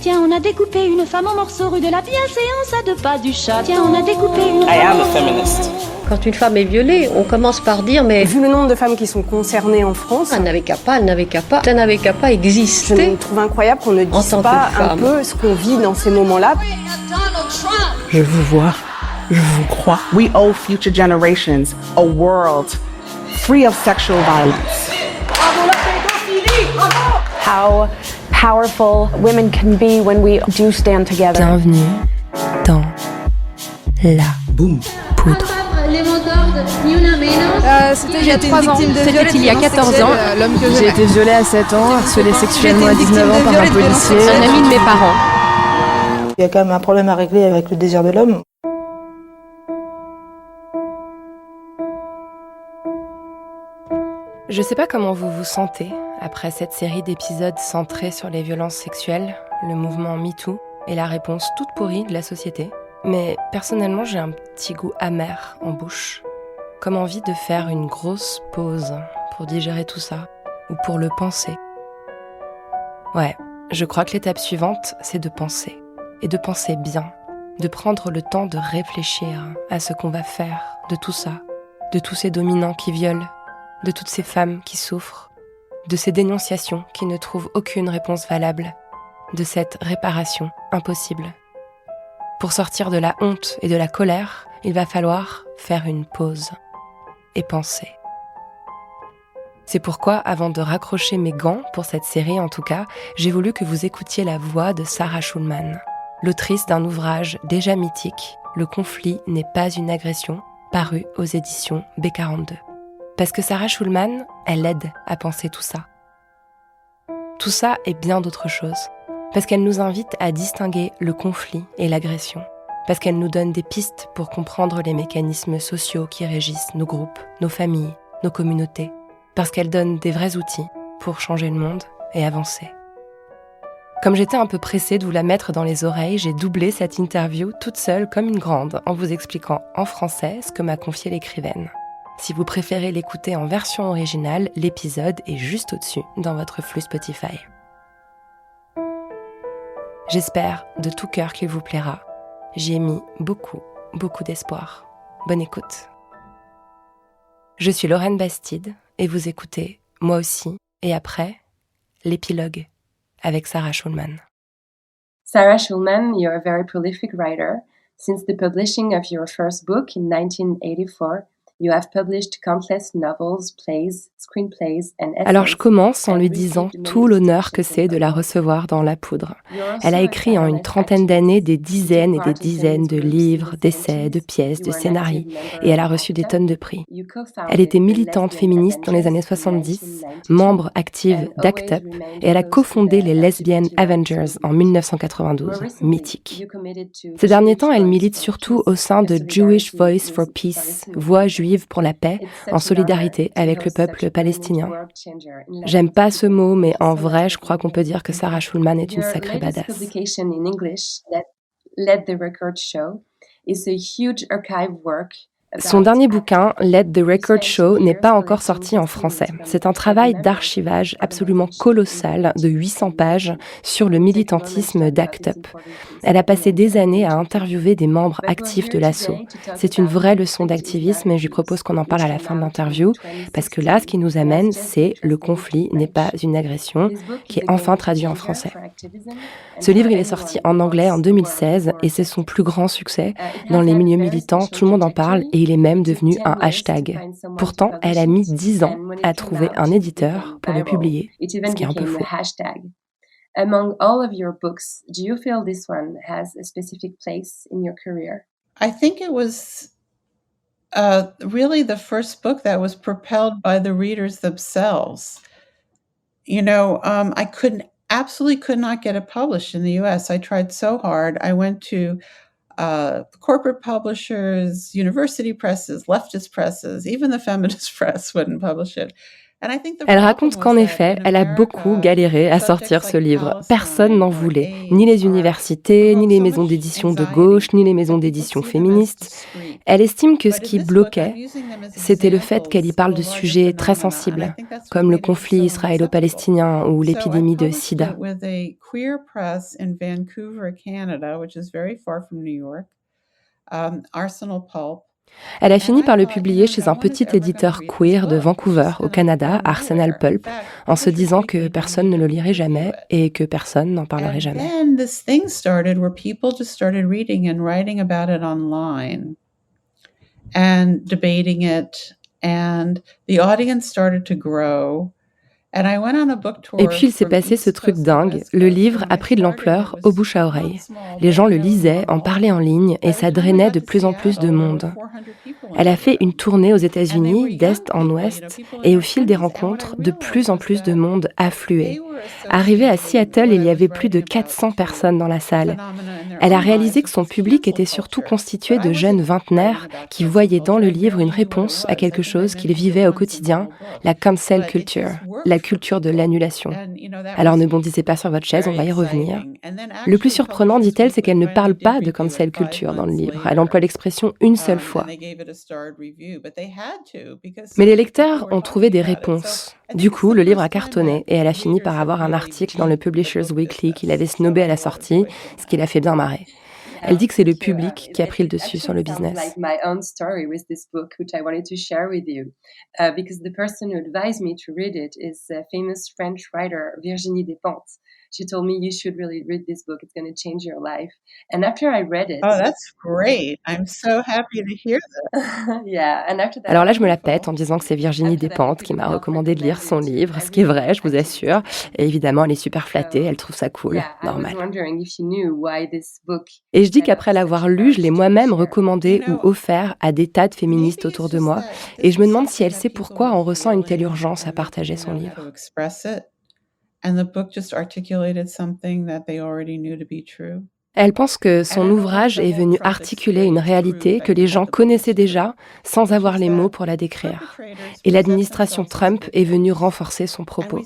Tiens, on a découpé une femme en morceaux rue de la bienséance à 2 pas du chat. Tiens, on a découpé une I am a feminist. Quand une femme est violée, on commence par dire mais vu le nombre de femmes qui sont concernées en France, elle n'avait qu'à pas exister. je trouve incroyable qu'on ne dise pas un peu ce qu'on vit dans ces moments-là. Je vous vois, je vous crois. We owe future generations a world free of sexual violence. How powerful women can be when we do stand together. Bienvenue dans la poudre. C'était il y a 3 ans. C'était il y a 14 ans. J'ai été violée à 7 ans, harcelée sexuellement à 19 ans par un policier. Un ami de mes parents. Il y a quand même un problème à régler avec le désir de l'homme. Je sais pas comment vous vous sentez après cette série d'épisodes centrés sur les violences sexuelles, le mouvement MeToo et la réponse toute pourrie de la société. Mais personnellement, j'ai un petit goût amer en bouche. Comme envie de faire une grosse pause pour digérer tout ça, ou pour le penser. Ouais, je crois que l'étape suivante, c'est de penser. Et de penser bien. De prendre le temps de réfléchir à ce qu'on va faire de tout ça. De tous ces dominants qui violent. De toutes ces femmes qui souffrent. De ces dénonciations qui ne trouvent aucune réponse valable. De cette réparation impossible. Pour sortir de la honte et de la colère, il va falloir faire une pause et penser. C'est pourquoi, avant de raccrocher mes gants, pour cette série en tout cas, j'ai voulu que vous écoutiez la voix de Sarah Schulman, l'autrice d'un ouvrage déjà mythique, Le conflit n'est pas une agression, paru aux éditions B42. Parce que Sarah Schulman, elle aide à penser tout ça. Tout ça et bien d'autres choses. Parce qu'elle nous invite à distinguer le conflit et l'agression. Parce qu'elle nous donne des pistes pour comprendre les mécanismes sociaux qui régissent nos groupes, nos familles, nos communautés. Parce qu'elle donne des vrais outils pour changer le monde et avancer. Comme j'étais un peu pressée de vous la mettre dans les oreilles, j'ai doublé cette interview toute seule comme une grande en vous expliquant en français ce que m'a confié l'écrivaine. Si vous préférez l'écouter en version originale, l'épisode est juste au-dessus dans votre flux Spotify. J'espère de tout cœur qu'il vous plaira. J'y ai mis beaucoup d'espoir. Bonne écoute. Je suis Lorraine Bastide et vous écoutez Moi aussi et après, l'épilogue avec Sarah Schulman. Sarah Schulman, you're a very prolific writer. Since the publishing of your first book in 1984, you have published countless novels, plays, screenplays and essays. Alors je commence en lui disant tout l'honneur que c'est de la recevoir dans La Poudre. Elle a écrit en une trentaine d'années des dizaines et des dizaines de livres, d'essais, de pièces, de scénarios, et elle a reçu des tonnes de prix. Elle était militante féministe dans les années 70, membre active d'ACT UP, et elle a cofondé les Lesbian Avengers en 1992, mythique. Ces derniers temps, elle milite surtout au sein de Jewish Voice for Peace, Voix juive pour la paix, en solidarité avec le peuple palestinien. J'aime pas ce mot, mais en vrai, je crois qu'on peut dire que Sarah Schulman est une sacrée badass. Son dernier bouquin, Let the Record Show, n'est pas encore sorti en français. C'est un travail d'archivage absolument colossal de 800 pages sur le militantisme d'ACT UP. Elle a passé des années à interviewer des membres actifs de l'assaut. C'est une vraie leçon d'activisme et je lui propose qu'on en parle à la fin de l'interview parce que là, ce qui nous amène, c'est Le conflit n'est pas une agression, qui est enfin traduit en français. Ce livre, il est sorti en anglais en 2016 et c'est son plus grand succès. Dans les milieux militants, tout le monde en parle et il est même devenu un hashtag. Pourtant, elle a mis 10 ans à trouver un éditeur pour le publier, ce qui est un peu fou. Among all of your books, do you feel this one has a specific place in your career? I think it was really the first book that was propelled by the readers themselves. You know, I absolutely could not get it published in the US. I tried so hard. I went to corporate publishers, university presses, leftist presses, even the feminist press wouldn't publish it. Elle raconte qu'en effet, elle a beaucoup galéré à sortir ce livre. Personne n'en voulait, ni les universités, ni les maisons d'édition de gauche, ni les maisons d'édition féministes. Elle estime que ce qui bloquait, c'était le fait qu'elle y parle de sujets très sensibles, comme le conflit israélo-palestinien ou l'épidémie de sida. Elle a fini par le publier chez un petit éditeur queer de Vancouver, au Canada, Arsenal Pulp, en se disant que personne ne le lirait jamais et que personne n'en parlerait jamais. And then this thing started where people just started reading and writing about it online and debating it, and the audience started to grow. Et puis il s'est passé ce truc dingue, le livre a pris de l'ampleur au bouche à oreille. Les gens le lisaient, en parlaient en ligne et ça drainait de plus en plus de monde. Elle a fait une tournée aux États-Unis, d'est en ouest, et au fil des rencontres, de plus en plus de monde affluait. Arrivée à Seattle, il y avait plus de 400 personnes dans la salle. Elle a réalisé que son public était surtout constitué de jeunes vingtenaires qui voyaient dans le livre une réponse à quelque chose qu'ils vivaient au quotidien, la cancel culture, la culture de l'annulation. Alors ne bondissez pas sur votre chaise, on va y revenir. Le plus surprenant, dit-elle, c'est qu'elle ne parle pas de cancel culture dans le livre. Elle emploie l'expression une seule fois. Mais les lecteurs ont trouvé des réponses. Du coup, le livre a cartonné et elle a fini par avoir un article dans le Publishers Weekly qu'il avait snobé à la sortie, ce qui l'a fait bien marrer. Elle dit que c'est le public qui a pris le dessus sur le business. Because the person who advised me to read it is a famous French writer, Virginie Despentes. She told me, you should really read this book. It's going to change your life. And after I read it... Oh, that's great. I'm so happy to hear that. Yeah, and after that... Alors là, je me la pète en disant que c'est Virginie Despentes qui m'a recommandé de lire son livre, ce qui est vrai, je vous assure. Et évidemment, elle est super flattée, elle trouve ça cool, normal. Et je dis qu'après l'avoir lu, je l'ai moi-même recommandé ou offert à des tas de féministes autour de moi. Et je me demande si elle sait pourquoi on ressent une telle urgence à partager son livre. And the book just articulated something that they already knew to be true. Elle pense que son ouvrage est venu articuler une réalité que les gens connaissaient déjà sans avoir les mots pour la décrire. Et l'administration Trump est venue renforcer son propos.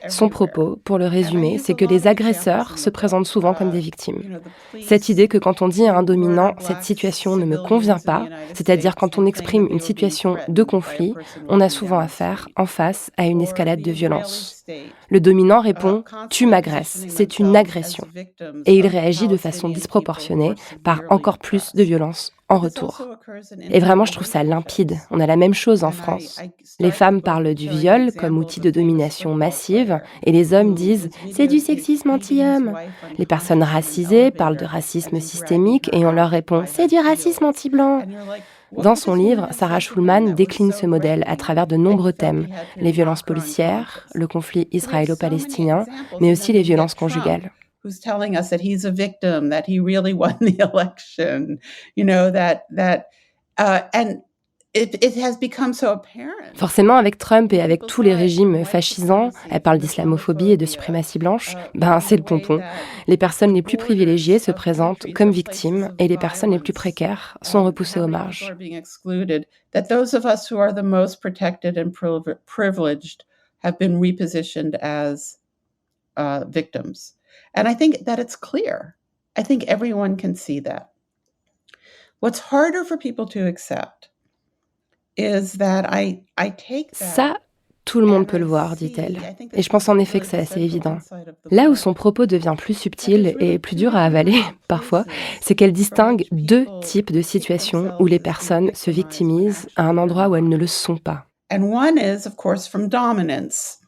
Son propos, pour le résumer, c'est que les agresseurs se présentent souvent comme des victimes. Cette idée que quand on dit à un dominant « cette situation ne me convient pas », c'est-à-dire quand on exprime une situation de conflit, on a souvent affaire, en face, à une escalade de violence. Le dominant répond « tu m'agresses, c'est une agression ». Et il réagit de façon disproportionnée par encore plus de violence en retour. Et vraiment, je trouve ça limpide. On a la même chose en France. Les femmes parlent du viol comme outil de domination massive et les hommes disent « c'est du sexisme anti-homme ». Les personnes racisées parlent de racisme systémique et on leur répond « c'est du racisme anti-blanc ». Dans son livre, Sarah Schulman décline ce modèle à travers de nombreux thèmes, les violences policières, le conflit israélo-palestinien, mais aussi les violences conjugales. Who's telling us that he's a victim, that he really won the election, you know, and it has become so apparent. Forcément, avec Trump et avec tous les régimes fascisants, elle parle d'islamophobie et de suprématie blanche, c'est le pompon. Les personnes les plus privilégiées se présentent comme victimes et les personnes les plus précaires sont repoussées aux marges. That those of us who are the most protected and privileged have been repositioned as victims. And I think that it's clear. I think everyone can see that. What's harder for people to accept is that I take that. Ça, tout le monde peut le voir, dit-elle. Et je pense en effet que c'est assez évident. Là où son propos devient plus subtil et plus dur à avaler, parfois, c'est qu'elle distingue deux types de situations où les personnes se victimisent à un endroit où elles ne le sont pas. And one is, of course, from dominance.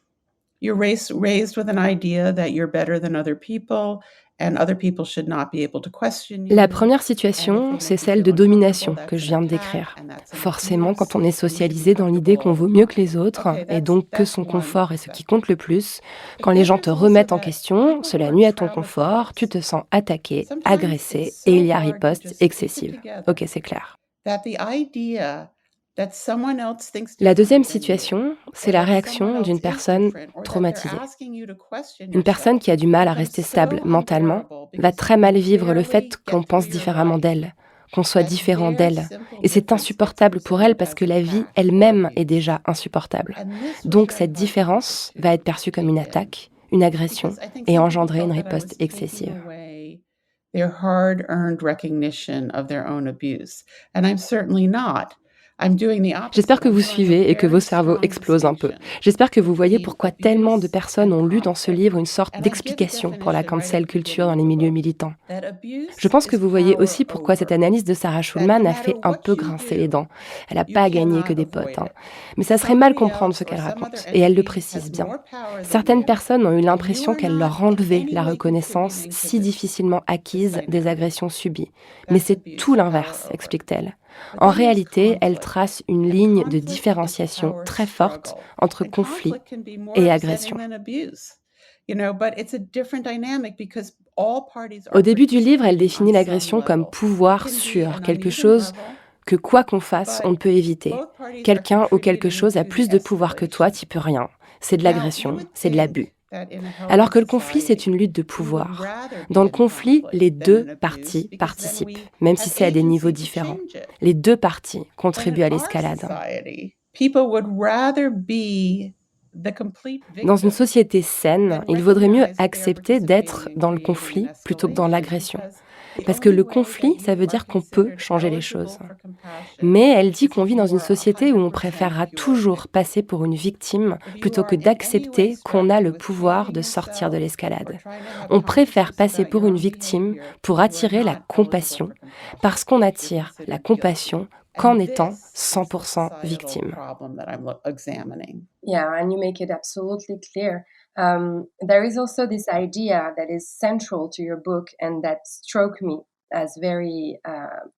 You're raised with an idea that you're better than other people and other people should not be able to question you. La première situation, c'est celle de domination que je viens de décrire. Forcément, quand on est socialisé dans l'idée qu'on vaut mieux que les autres et donc que son confort est ce qui compte le plus, quand les gens te remettent en question, cela nuit à ton confort, tu te sens attaqué, agressé et il y a riposte excessive. Ok, c'est clair. La deuxième situation, c'est la réaction d'une personne traumatisée. Une personne qui a du mal à rester stable mentalement va très mal vivre le fait qu'on pense différemment d'elle, qu'on soit différent d'elle. Et c'est insupportable pour elle parce que la vie elle-même est déjà insupportable. Donc cette différence va être perçue comme une attaque, une agression et engendrer une riposte excessive. Their hard-earned recognition of their own abuse. And I'm certainly not. I'm doing the opposite. J'espère que vous suivez et que vos cerveaux explosent un peu. J'espère que vous voyez pourquoi tellement de personnes ont lu dans ce livre une sorte d'explication pour la cancel culture dans les milieux militants. Je pense que vous voyez aussi pourquoi cette analyse de Sarah Schulman a fait un peu grincer les dents. Elle n'a pas gagné que des potes. Mais ça serait mal comprendre ce qu'elle raconte, et elle le précise bien. Certaines personnes ont eu l'impression qu'elle leur enlevait la reconnaissance si difficilement acquise des agressions subies. Mais c'est tout l'inverse, explique-t-elle. En réalité, elle trace une ligne de différenciation très forte entre conflit et agression. Au début du livre, elle définit l'agression comme pouvoir sur quelque chose que quoi qu'on fasse, on ne peut éviter. Quelqu'un ou quelque chose a plus de pouvoir que toi, tu peux rien. C'est de l'agression, c'est de l'abus. Alors que le conflit, c'est une lutte de pouvoir. Dans le conflit, les deux parties participent, même si c'est à des niveaux différents. Les deux parties contribuent à l'escalade. Dans une société saine, il vaudrait mieux accepter d'être dans le conflit plutôt que dans l'agression. Parce que le conflit, ça veut dire qu'on peut changer les choses. Mais elle dit qu'on vit dans une société où on préférera toujours passer pour une victime plutôt que d'accepter qu'on a le pouvoir de sortir de l'escalade. On préfère passer pour une victime pour attirer la compassion, parce qu'on attire la compassion qu'en étant 100% victime. Yeah, and you make it absolutely clear. There is also this idea that is central to your book and that struck me as very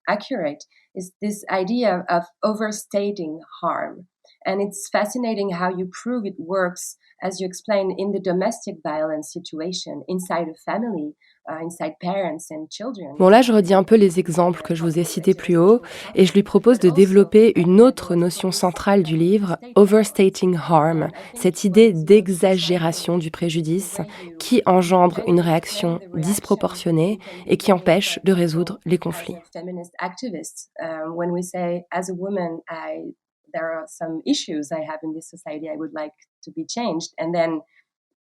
accurate, is this idea of overstating harm. And it's fascinating how you prove it works, as you explain, in the domestic violence situation, inside a family, inside parents and children. Bon, là, je redis un peu les exemples que je vous ai cités plus haut et je lui propose de développer une autre notion centrale du livre, overstating harm, cette idée d'exagération du préjudice qui engendre une réaction disproportionnée et qui empêche de résoudre les conflits. Feminist activists, when we say, as a woman, there are some issues I have in this society I would like to be changed, and then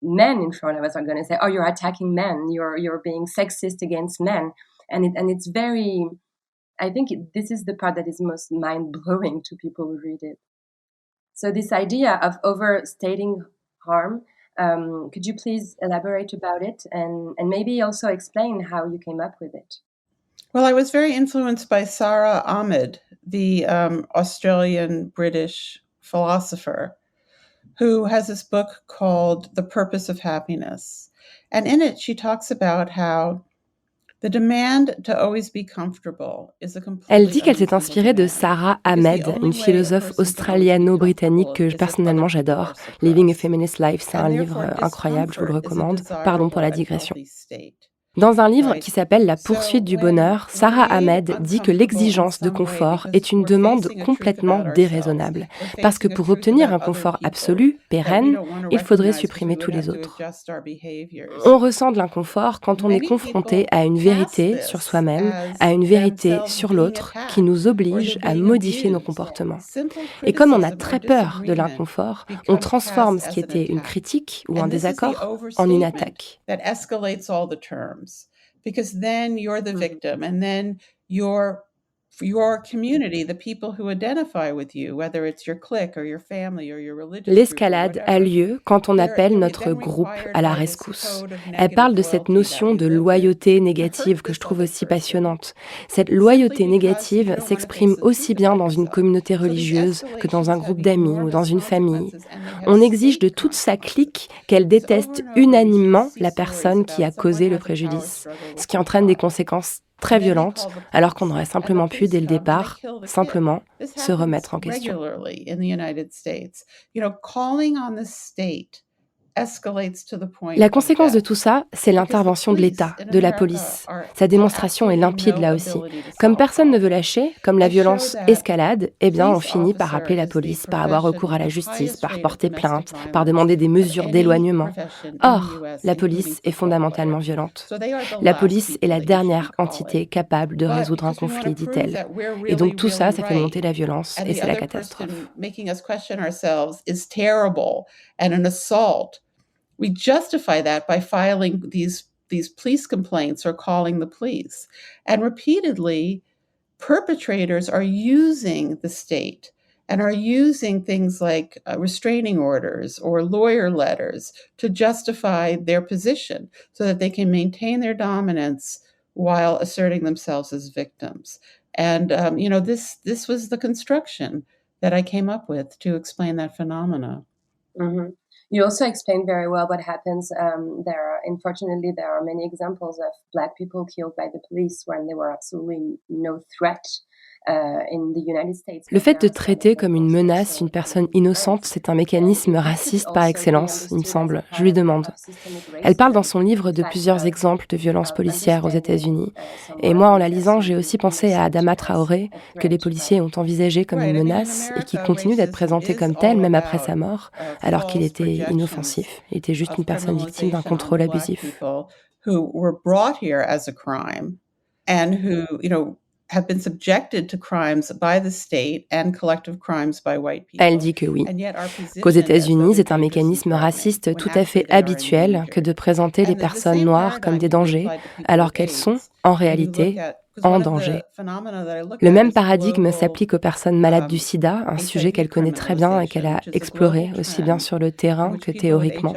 men in front of us are going to say, "Oh, you're attacking men. You're being sexist against men," and it's very. I think this is the part that is most mind blowing to people who read it. So this idea of overstating harm, could you please elaborate about it and maybe also explain how you came up with it? Well, I was very influenced by Sara Ahmed, the Australian-British philosopher, who has this book called The Purpose of Happiness. And in it, she talks about how the demand to always be comfortable is a completely. Elle dit qu'elle s'est inspirée de Sara Ahmed, une philosophe australiano-britannique que personnellement j'adore. Living a Feminist Life, c'est un livre incroyable, je vous le recommande. Pardon pour la digression. Dans un livre qui s'appelle La poursuite du bonheur, Sara Ahmed dit que l'exigence de confort est une demande complètement déraisonnable, parce que pour obtenir un confort absolu, pérenne, il faudrait supprimer tous les autres. On ressent de l'inconfort quand on est confronté à une vérité sur soi-même, à une vérité sur l'autre, qui nous oblige à modifier nos comportements. Et comme on a très peur de l'inconfort, on transforme ce qui était une critique ou un désaccord en une attaque. Because then you're the victim, and then your community, the people who identify with you, whether it's your clique or your family or your religious group. L'escalade a lieu quand on appelle notre groupe à la rescousse. Elle parle de cette notion de loyauté négative que je trouve aussi passionnante. Cette loyauté négative s'exprime aussi bien dans une communauté religieuse que dans un groupe d'amis ou dans une famille. On exige de toute sa clique qu'elle déteste unanimement la personne qui a causé le préjudice, ce qui entraîne des conséquences très violente, alors qu'on aurait simplement pu, dès le départ, simplement se remettre en question. La conséquence de tout ça, c'est l'intervention de l'État, de la police. Sa démonstration est limpide là aussi. Comme personne ne veut lâcher, comme la violence escalade, eh bien on finit par appeler la police, par avoir recours à la justice, par porter plainte, par demander des mesures d'éloignement. Or, la police est fondamentalement violente. La police est la dernière entité capable de résoudre un conflit, dit-elle. Et donc tout ça, ça fait monter la violence et c'est la catastrophe. We justify that by filing these police complaints or calling the police. And repeatedly, perpetrators are using the state and are using things like restraining orders or lawyer letters to justify their position so that they can maintain their dominance while asserting themselves as victims. And, this was the construction that I came up with to explain that phenomena. Mm-hmm. You also explained very well what happens. Unfortunately, there are many examples of Black people killed by the police when there were absolutely no threat. Le fait de traiter comme une menace une personne innocente, c'est un mécanisme raciste par excellence, il me semble. Je lui demande. Elle parle dans son livre de plusieurs exemples de violences policières aux États-Unis. Et moi, en la lisant, j'ai aussi pensé à Adama Traoré, que les policiers ont envisagé comme une menace et qui continue d'être présenté comme tel, même après sa mort, alors qu'il était inoffensif. Il était juste une personne victime d'un contrôle abusif. Have been subjected to crimes by the state and collective crimes by white people. Elle dit que oui, qu'aux États-Unis, c'est un mécanisme raciste tout à fait habituel que de présenter les personnes noires comme des dangers, alors qu'elles sont, en réalité, en danger. Le même paradigme s'applique aux personnes malades du sida, un sujet qu'elle connaît très bien et qu'elle a exploré aussi bien sur le terrain que théoriquement.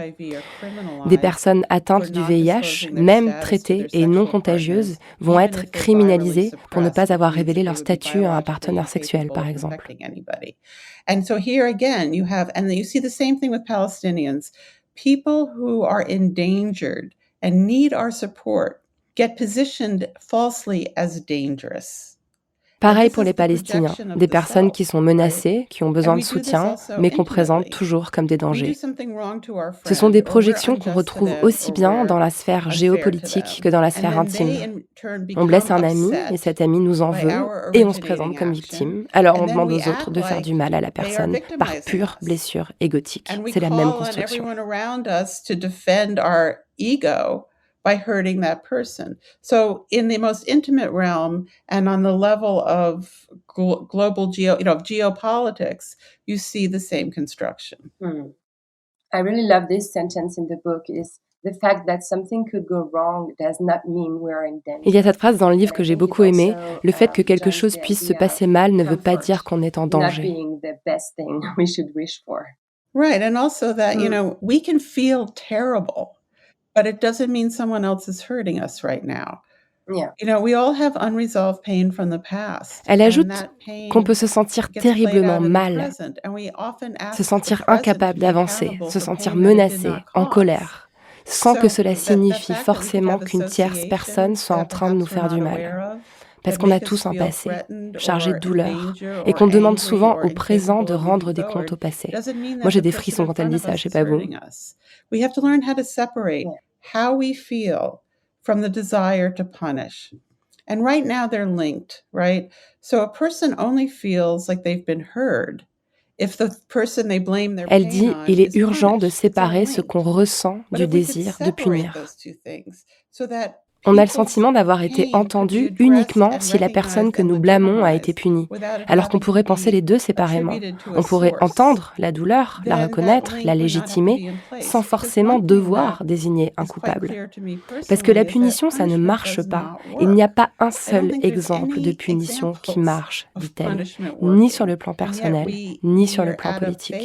Des personnes atteintes du VIH, même traitées et non contagieuses, vont être criminalisées pour ne pas avoir révélé leur statut à un partenaire sexuel, par exemple. And so here again, you see the same thing with Palestinians. People who are endangered and need our support get positioned falsely as dangerous. Pareil pour les Palestiniens, des personnes qui sont menacées, qui ont besoin de soutien, mais qu'on présente toujours comme des dangers. Ce sont des projections qu'on retrouve aussi bien dans la sphère géopolitique que dans la sphère intime. On blesse un ami et cet ami nous en veut et on se présente comme victime. Alors on demande aux autres de faire du mal à la personne par pure blessure égotique. C'est la même construction. By hurting that person. So in the most intimate realm and on the level of global geopolitics, you see the same construction. I really love this sentence in the book is the fact that something could go wrong does not mean we're in danger. Il y a cette phrase dans le livre que j'ai beaucoup aimée, le fait que quelque chose puisse se passer mal ne veut pas dire qu'on est en danger. Not being the best thing we should wish for. Right, and also that, we can feel terrible. But it doesn't mean someone else is hurting us right now. Yeah. We all have unresolved pain from the past. Elle ajoute qu'on peut se sentir terriblement mal, se sentir incapable d'avancer, se sentir menacé, en colère, sans que cela signifie forcément qu'une tierce personne soit en train de nous faire du mal. Parce qu'on a tous un passé, chargé de douleur, et qu'on demande souvent au présent de rendre des comptes au passé. Moi, j'ai des frissons quand elle dit ça, je sais pas vous. We have to learn how to separate how we feel from the desire to punish. And right now they're linked, right? So a person only feels like they've been heard if the person they blame their pain on. Elle dit, il est urgent de séparer ce qu'on ressent du désir de punir. On a le sentiment d'avoir été entendu uniquement si la personne que nous blâmons a été punie, alors qu'on pourrait penser les deux séparément. On pourrait entendre la douleur, la reconnaître, la légitimer, sans forcément devoir désigner un coupable. Parce que la punition, ça ne marche pas. Il n'y a pas un seul exemple de punition qui marche, dit-elle, ni sur le plan personnel, ni sur le plan politique.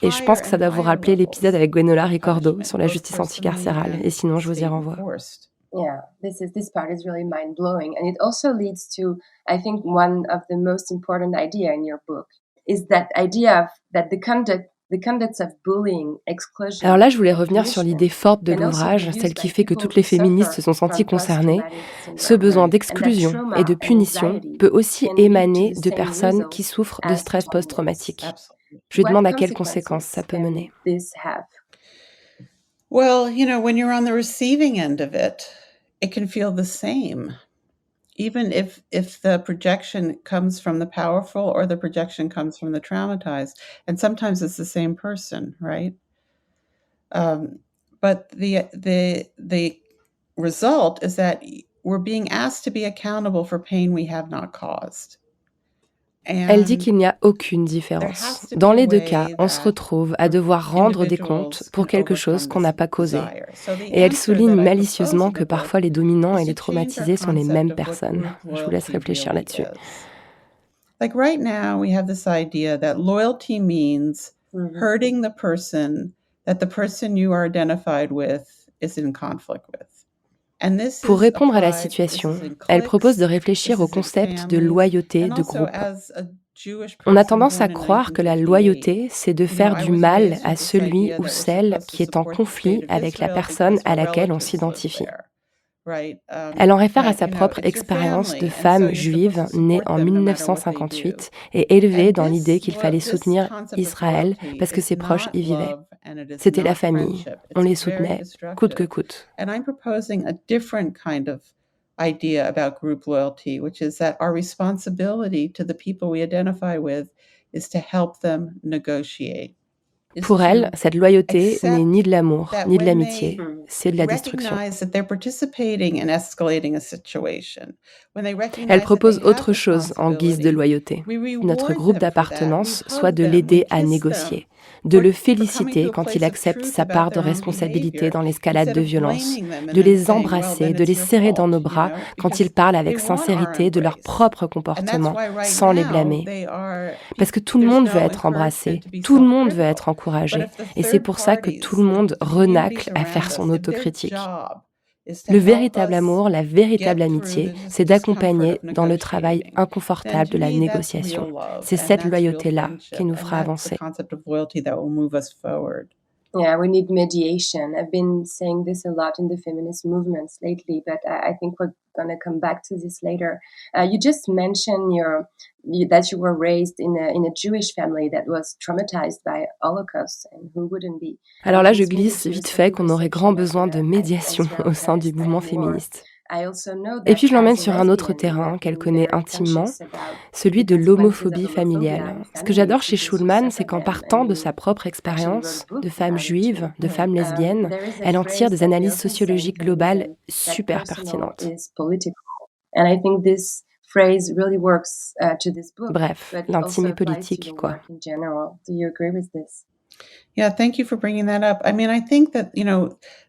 Et je pense que ça doit vous rappeler l'épisode avec Gwenola Ricordo sur la justice anticarcérale. Et sinon, je vous y renvoie. Yeah, this part is really mind-blowing. And it also leads to, I think, one of the most important idea in your book, is that idea of that the conducts of bullying, exclusion. Alors là, je voulais revenir sur l'idée forte de l'ouvrage, celle qui fait que toutes les féministes se sont senties concernées. Ce besoin d'exclusion et de punition peut aussi émaner de personnes qui souffrent de stress post-traumatique. Je lui What demande à quelles conséquences ça consequences peut can mener. this have? Well, when you're on the receiving end of it can feel the same. Even if the projection comes from the powerful or the projection comes from the traumatized, and sometimes it's the same person, right? But the result is that we're being asked to be accountable for pain we have not caused. Elle dit qu'il n'y a aucune différence. Dans les deux cas, on se retrouve à devoir rendre des comptes pour quelque chose qu'on n'a pas causé. Et elle souligne malicieusement que parfois les dominants et les traumatisés sont les mêmes personnes. Je vous laisse réfléchir là-dessus. Like right now, we have this idea that loyalty means hurting the person that the person you are identified with is in conflict with. Pour répondre à la situation, elle propose de réfléchir au concept de loyauté de groupe. On a tendance à croire que la loyauté, c'est de faire du mal à celui ou celle qui est en conflit avec la personne à laquelle on s'identifie. Elle en réfère à sa propre expérience de femme juive née en 1958 et élevée dans l'idée qu'il fallait soutenir Israël parce que ses proches y vivaient. C'était la famille, on les soutenait coûte que coûte. And I'm proposing a different kind of idea about group loyalty, which is that our responsibility to the people we identify with is to help them negotiate. Pour elle, cette loyauté n'est ni de l'amour, ni de l'amitié, c'est de la destruction. Elle propose autre chose en guise de loyauté. Notre groupe d'appartenance soit de l'aider à négocier, de le féliciter quand il accepte sa part de responsabilité dans l'escalade de violence, de les embrasser, de les serrer dans nos bras quand ils parlent avec sincérité de leur propre comportement, sans les blâmer. Parce que tout le monde veut être embrassé, tout le monde veut être encouragé. Et c'est pour ça que tout le monde renacle à faire son autocritique. Le véritable amour, la véritable amitié, c'est d'accompagner dans le travail inconfortable de la négociation. C'est cette loyauté-là qui nous fera avancer. Yeah, we need mediation. I've been saying this a lot in the feminist movements lately, but I think we're going to come back to this later. You just mentioned that you were raised in a Jewish family that was traumatized by Holocaust, and who wouldn't be? Alors là, je glisse vite fait qu'on aurait grand besoin de médiation au sein du mouvement féministe. Et puis je l'emmène sur un autre terrain qu'elle connaît intimement, celui de l'homophobie familiale. Ce que j'adore chez Schulman, c'est qu'en partant de sa propre expérience de femme juive, de femme lesbienne, elle en tire des analyses sociologiques globales super pertinentes. Bref, l'intime et politique, quoi. Yeah, thank you for bringing that up. I mean, I think that,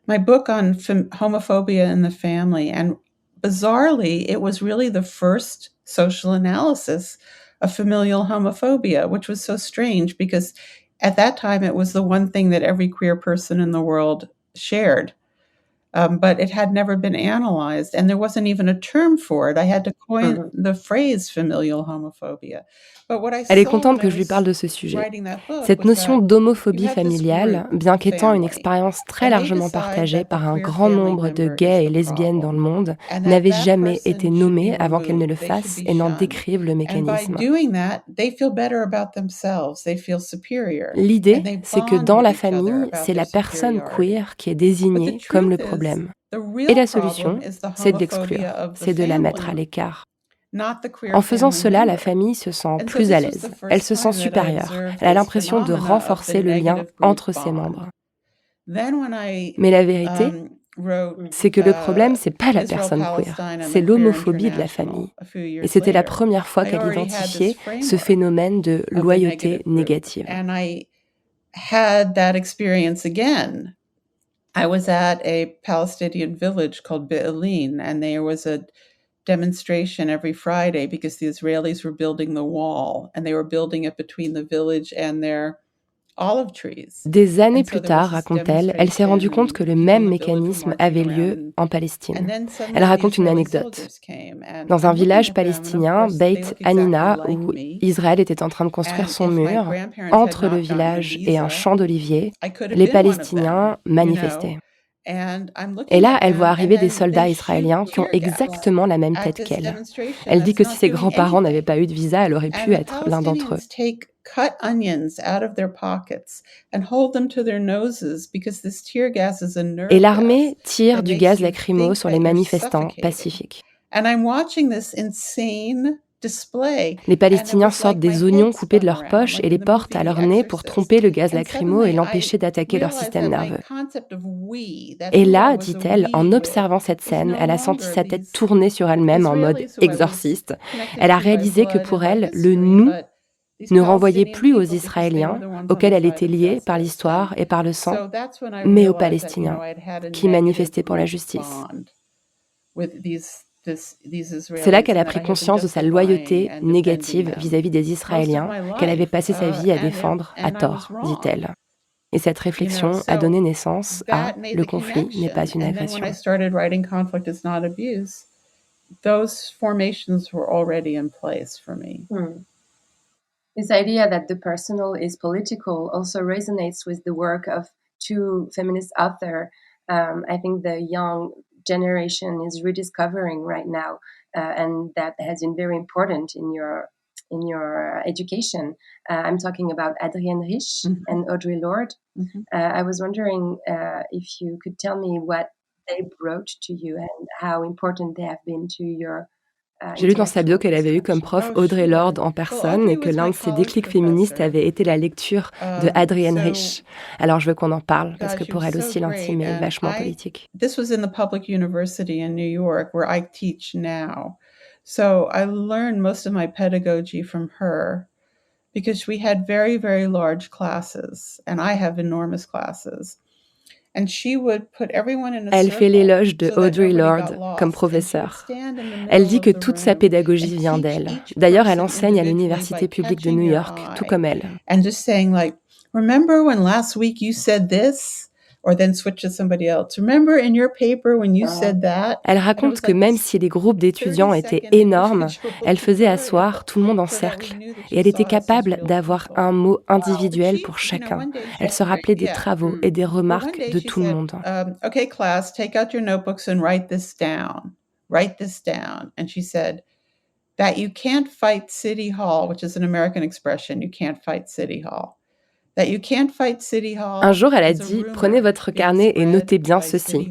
my book on homophobia in the family, and bizarrely, it was really the first social analysis of familial homophobia, which was so strange because at that time it was the one thing that every queer person in the world shared. But it had never been analyzed, and there wasn't even a term for it. I had to coin the phrase familial homophobia. Elle est contente que je lui parle de ce sujet. Cette notion d'homophobie familiale, bien qu'étant une expérience très largement partagée par un grand nombre de gays et lesbiennes dans le monde, n'avait jamais été nommée avant qu'elle ne le fasse et n'en décrive le mécanisme. L'idée, c'est que dans la famille, c'est la personne queer qui est désignée comme le problème. Et la solution, c'est de l'exclure, c'est de la mettre à l'écart. En faisant cela, la famille se sent plus à l'aise, elle se sent supérieure, elle a l'impression de renforcer le lien entre ses membres. Mais la vérité, c'est que le problème, c'est pas la personne queer, c'est l'homophobie de la famille. Et c'était la première fois qu'elle identifiait ce phénomène de loyauté négative. I was at a Palestinian village called Be'eline, and there was a demonstration every Friday because the Israelis were building the wall, and they were building it between the village and their olive trees. Des années plus tard, raconte-t-elle, elle s'est rendue compte que le même mécanisme avait lieu en Palestine. Elle raconte une anecdote. Dans un village palestinien, Beit Hanina, où Israël était en train de construire son mur, entre le village et un champ d'oliviers, les Palestiniens manifestaient. Et là, elle voit arriver des soldats israéliens qui ont exactement la même tête qu'elle. Elle dit que si ses grands-parents n'avaient pas eu de visa, elle aurait pu être l'un d'entre eux. cut onions out of their pockets and hold them to their noses because this tear gas is a nerve Et l'armée gas tire that du makes gaz you lacrymo think sur that les you're manifestants suffocating. pacifiques. And I'm watching this insane display. Les And it Palestiniens was sortent like my des oignons head coupés de spun leurs around, poches like et in les the portent à movie leur nez pour Exorcist. tromper le gaz And lacrymo et suddenly l'empêcher I d'attaquer leur realized système that my nerveux. concept of we, that Et who I là, was a dit-elle, en we with, observant cette was scène, no elle a senti longer sa tête these tourner sur elle-même en mode Israelis who I was exorciste. connected Elle a to by réalisé que blood pour and by elle, le history, nous but these ne renvoyait Palestinian plus aux people because they were Israéliens, the ones on auxquels the elle side était of liée par justice. l'histoire And et par le sang, so that's when I mais aux realized that, Palestiniens, I had a qui negative manifestaient pour la group justice. bond with these C'est là qu'elle a Israelis and that pris I had been conscience de sa justifying loyauté and négative defending them vis-à-vis des most of Israéliens my qu'elle avait life, passé sa vie à and défendre à I was tort, wrong. dit-elle. Et cette You know, réflexion a so donné naissance à that made le the conflit n'est pas connection. une And then when agression. I started writing Conflict is Not Abuse, those formations were already in place for me. This idea that the personal is political also resonates with the work of two feminist authors. I think the young generation is rediscovering right now, and that has been very important in your education. I'm talking about Adrienne Rich and Audre Lorde. I was wondering if you could tell me what they brought to you and how important they have been to your J'ai lu dans sa bio qu'elle avait eu comme prof Audre Lorde en personne et que l'un de ses déclics féministes avait été la lecture de Adrienne Rich. Alors je veux qu'on en parle parce que pour elle aussi l'intime est vachement politique. This was in the public university in New York where I teach now. So I learned most of my pedagogy from her because we had very, very large classes and I have enormous classes. And she would put everyone in a Elle fait l'éloge de so that Audre nobody Lorde got lost. comme And she would professeure. stand in the middle Elle dit que of the toute sa room pédagogie and vient teach d'elle. each D'ailleurs, elle person enseigne à individually l'Université by publique de catching New their York, tout eye comme elle. and just saying like, remember when last week you said this? Or then switch to somebody else. Remember in your paper when you said that? Elle raconte que même si les groupes d'étudiants étaient énormes, elle faisait asseoir tout le monde en cercle. Et elle était capable d'avoir un mot individuel pour chacun. Elle se rappelait des travaux et des remarques de tout le monde. Okay, class, take out your notebooks and write this down. Write this down. And she said that you can't fight City Hall, which is an American expression. You can't fight City Hall. That you can't fight City Hall. Un jour, elle a dit « Prenez votre carnet et notez bien ceci ».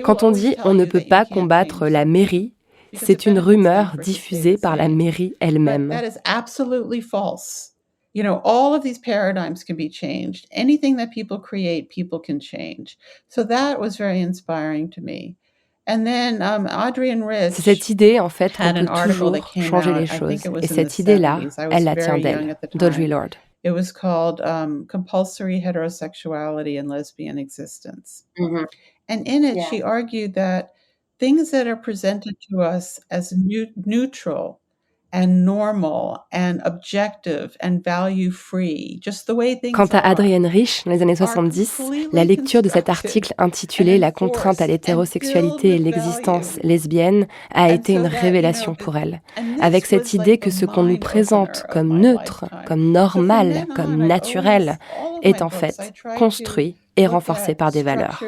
Quand on dit « on ne peut pas combattre la mairie », c'est une rumeur diffusée par la mairie elle-même. That is absolutely false. You know, all of these paradigms can be changed. Anything that people create, people can change. So that was very inspiring to me. And then Adrienne Rich. C'est cette idée, en fait, qu'on peut toujours changer les choses. Et cette idée-là, elle la tient d'elle, d'Audre Lorde. It was called Compulsory Heterosexuality and Lesbian Existence. And in it, she argued that things that are presented to us as neutral and normal and objective and value-free, just the way things Quant à are. Adrienne Rich, dans les années 70, la lecture de cet article intitulé « La contrainte à l'hétérosexualité et l'existence lesbienne » a été une révélation pour elle, avec cette idée que ce qu'on nous présente comme neutre, comme normal, comme naturel, est en fait construit et renforcé par des valeurs.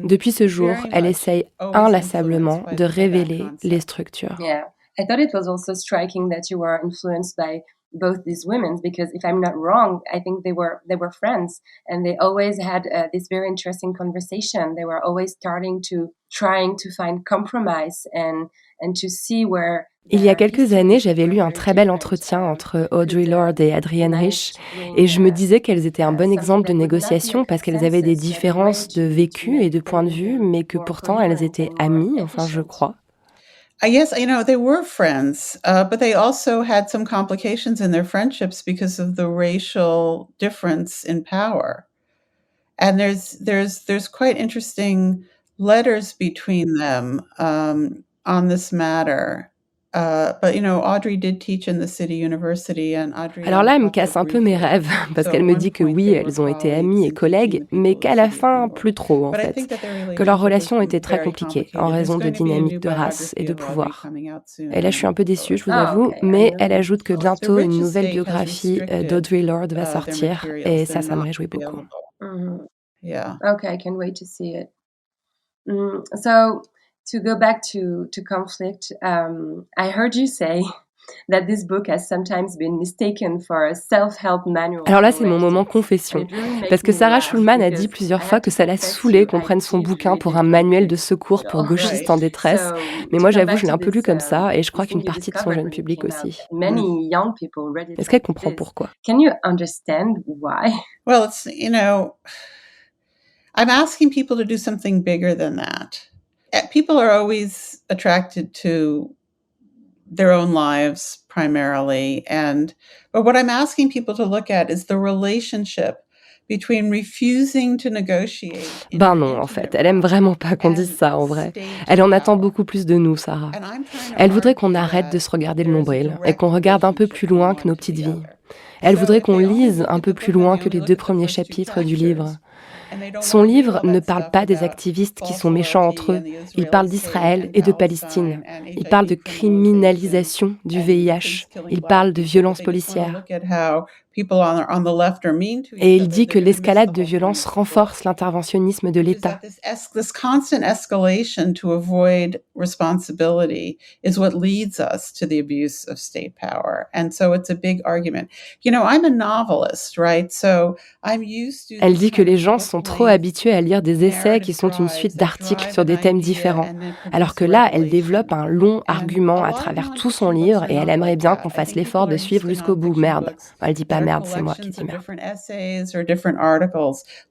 Depuis ce jour, elle essaye inlassablement de révéler les structures. Yeah, I thought it was also striking that you were influenced by both these women because if I'm not wrong, I think they were friends and they always had this very interesting conversation. They were always trying to find compromise and to see where. Il y a quelques années, j'avais lu un très bel entretien entre Audre Lorde et Adrienne Rich et je me disais qu'elles étaient un bon exemple de négociation parce qu'elles avaient des différences de vécu et de point de vue, mais que pourtant elles étaient amies, enfin je crois. Yes, you know, they were friends, but they also had some complications in their friendships because of the racial difference in power. And there's quite interesting letters between them on this matter. But you know, Audre did teach in the City University and Audre. Alors là, elle me casse un peu mes rêves parce qu'elle me dit que oui, elles ont été amies et collègues, mais qu'à la fin, plus trop en fait. Que leur relation était très compliquée en raison de dynamiques de race et de pouvoir. Et là, je suis un peu déçue, je vous avoue, mais elle ajoute que bientôt une nouvelle biographie d'Audre Lorde va sortir et ça me réjouit beaucoup. Yeah. Okay, I can't wait to see it. So to go back to conflict, I heard you say that this book has sometimes been mistaken for a self-help manual. Alors là, c'est mon moment confession, parce que Sarah Schulman a dit plusieurs fois que ça l'a saoulée qu'on prenne son bouquin pour un manuel de secours pour gauchistes en détresse, mais moi j'avoue, je l'ai un peu lu comme ça, et je crois qu'une partie de son jeune public aussi. Est-ce qu'elle comprend pourquoi? Can you understand why? Well, it's, I'm asking people to do something bigger than that. People are always attracted to their own lives primarily, but what I'm asking people to look at is the relationship between refusing to negotiate. Ben non, en fait, elle aime vraiment pas qu'on dise ça, en vrai. Elle en attend beaucoup plus de nous, Sarah. Elle voudrait qu'on arrête de se regarder le nombril et qu'on regarde un peu plus loin que nos petites vies. Elle voudrait qu'on lise un peu plus loin que les 2 premiers chapitres du livre. Son livre ne parle pas des activistes qui sont méchants entre eux. Il parle d'Israël et de Palestine. Il parle de criminalisation du VIH. Il parle de violences policières. Et il dit que l'escalade de violence renforce l'interventionnisme de l'État. This constant escalation to avoid responsibility is what leads us to the abuse of state power. And so it's a big argument. I'm a novelist, right? So I'm used to... Elle dit que les gens sont trop habitués à lire des essais qui sont une suite d'articles sur des thèmes différents. Alors que là, elle développe un long argument à travers tout son livre et elle aimerait bien qu'on fasse l'effort de suivre jusqu'au bout. Merde. Elle dit pas merde, c'est moi qui dis merde.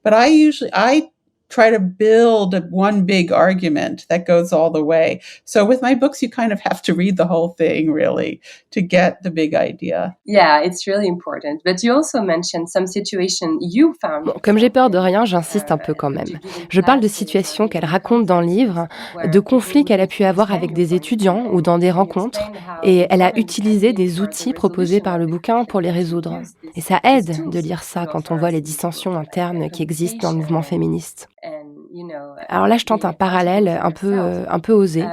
But I try to build one big argument that goes all the way. So with my books, you kind of have to read the whole thing, really, to get the big idea. Yeah, it's really important. But you also mentioned some situation you found. Bon, comme j'ai peur de rien, j'insiste un peu quand même. Je parle de situations qu'elle raconte dans le livre, de conflits qu'elle a pu avoir avec des étudiants ou dans des rencontres, et elle a utilisé des outils proposés par le bouquin pour les résoudre. Et ça aide de lire ça quand on voit les dissensions internes qui existent dans le mouvement féministe. Alors là, je tente un parallèle un peu osé.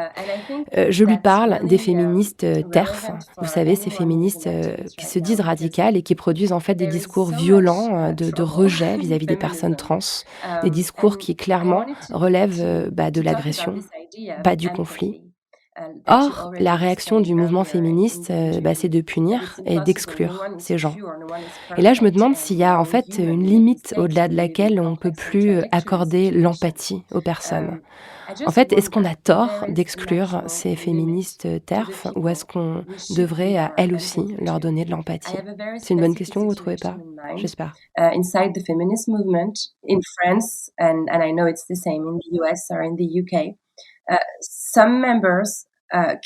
Je lui parle des féministes TERF. Vous savez, ces féministes qui se disent radicales et qui produisent en fait des discours violents de rejet vis-à-vis des personnes trans, des discours qui clairement relèvent de l'agression, pas du conflit. Or, la réaction du mouvement féministe, c'est de punir et d'exclure ces gens. Et là, je me demande s'il y a en fait une limite au-delà de laquelle on ne peut plus accorder l'empathie aux personnes. En fait, est-ce qu'on a tort d'exclure ces féministes TERF ou est-ce qu'on devrait, à elles aussi, leur donner de l'empathie? C'est une bonne question, vous ne trouvez pas? J'espère. Inside the feminist movement in France, and I know it's the same in the US or in the UK, some members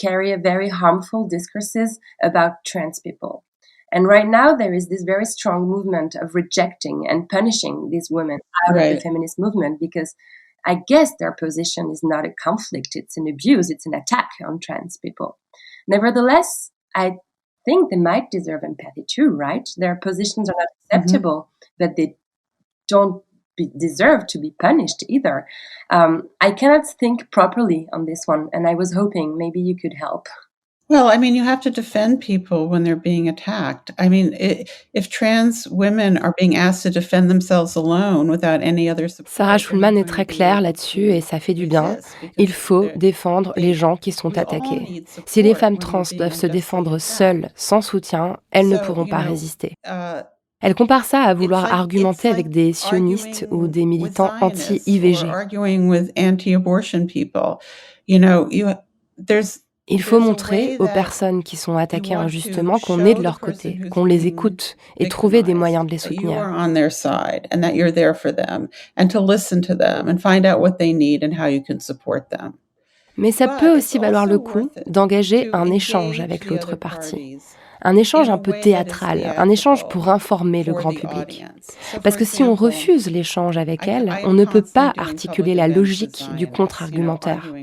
carry a very harmful discourses about trans people. And right now there is this very strong movement of rejecting and punishing these women out of the feminist movement because I guess their position is not a conflict, it's an abuse, it's an attack on trans people. Nevertheless, I think they might deserve empathy too, right? Their positions are not acceptable, but they don't deserve to be punished either. I cannot think properly on this one, and I was hoping maybe you could help. Well, I mean, you have to defend people when they're being attacked. I mean, if trans women are being asked to defend themselves alone without any other support... Sarah Schulman est très claire là-dessus et ça fait du bien. Il faut défendre les gens qui sont attaqués. Si les femmes trans doivent se défendre seules, sans soutien, elles ne pourront pas résister. Elle compare ça à vouloir argumenter avec des sionistes ou des militants anti-IVG. Il faut montrer aux personnes qui sont attaquées injustement qu'on est de leur côté, qu'on les écoute et trouver des moyens de les soutenir. Mais ça peut aussi valoir le coup d'engager un échange avec l'autre partie. Un échange un peu théâtral, un échange pour informer le grand public. Parce que si on refuse l'échange avec elles, on ne peut pas articuler la logique du contre-argumentaire.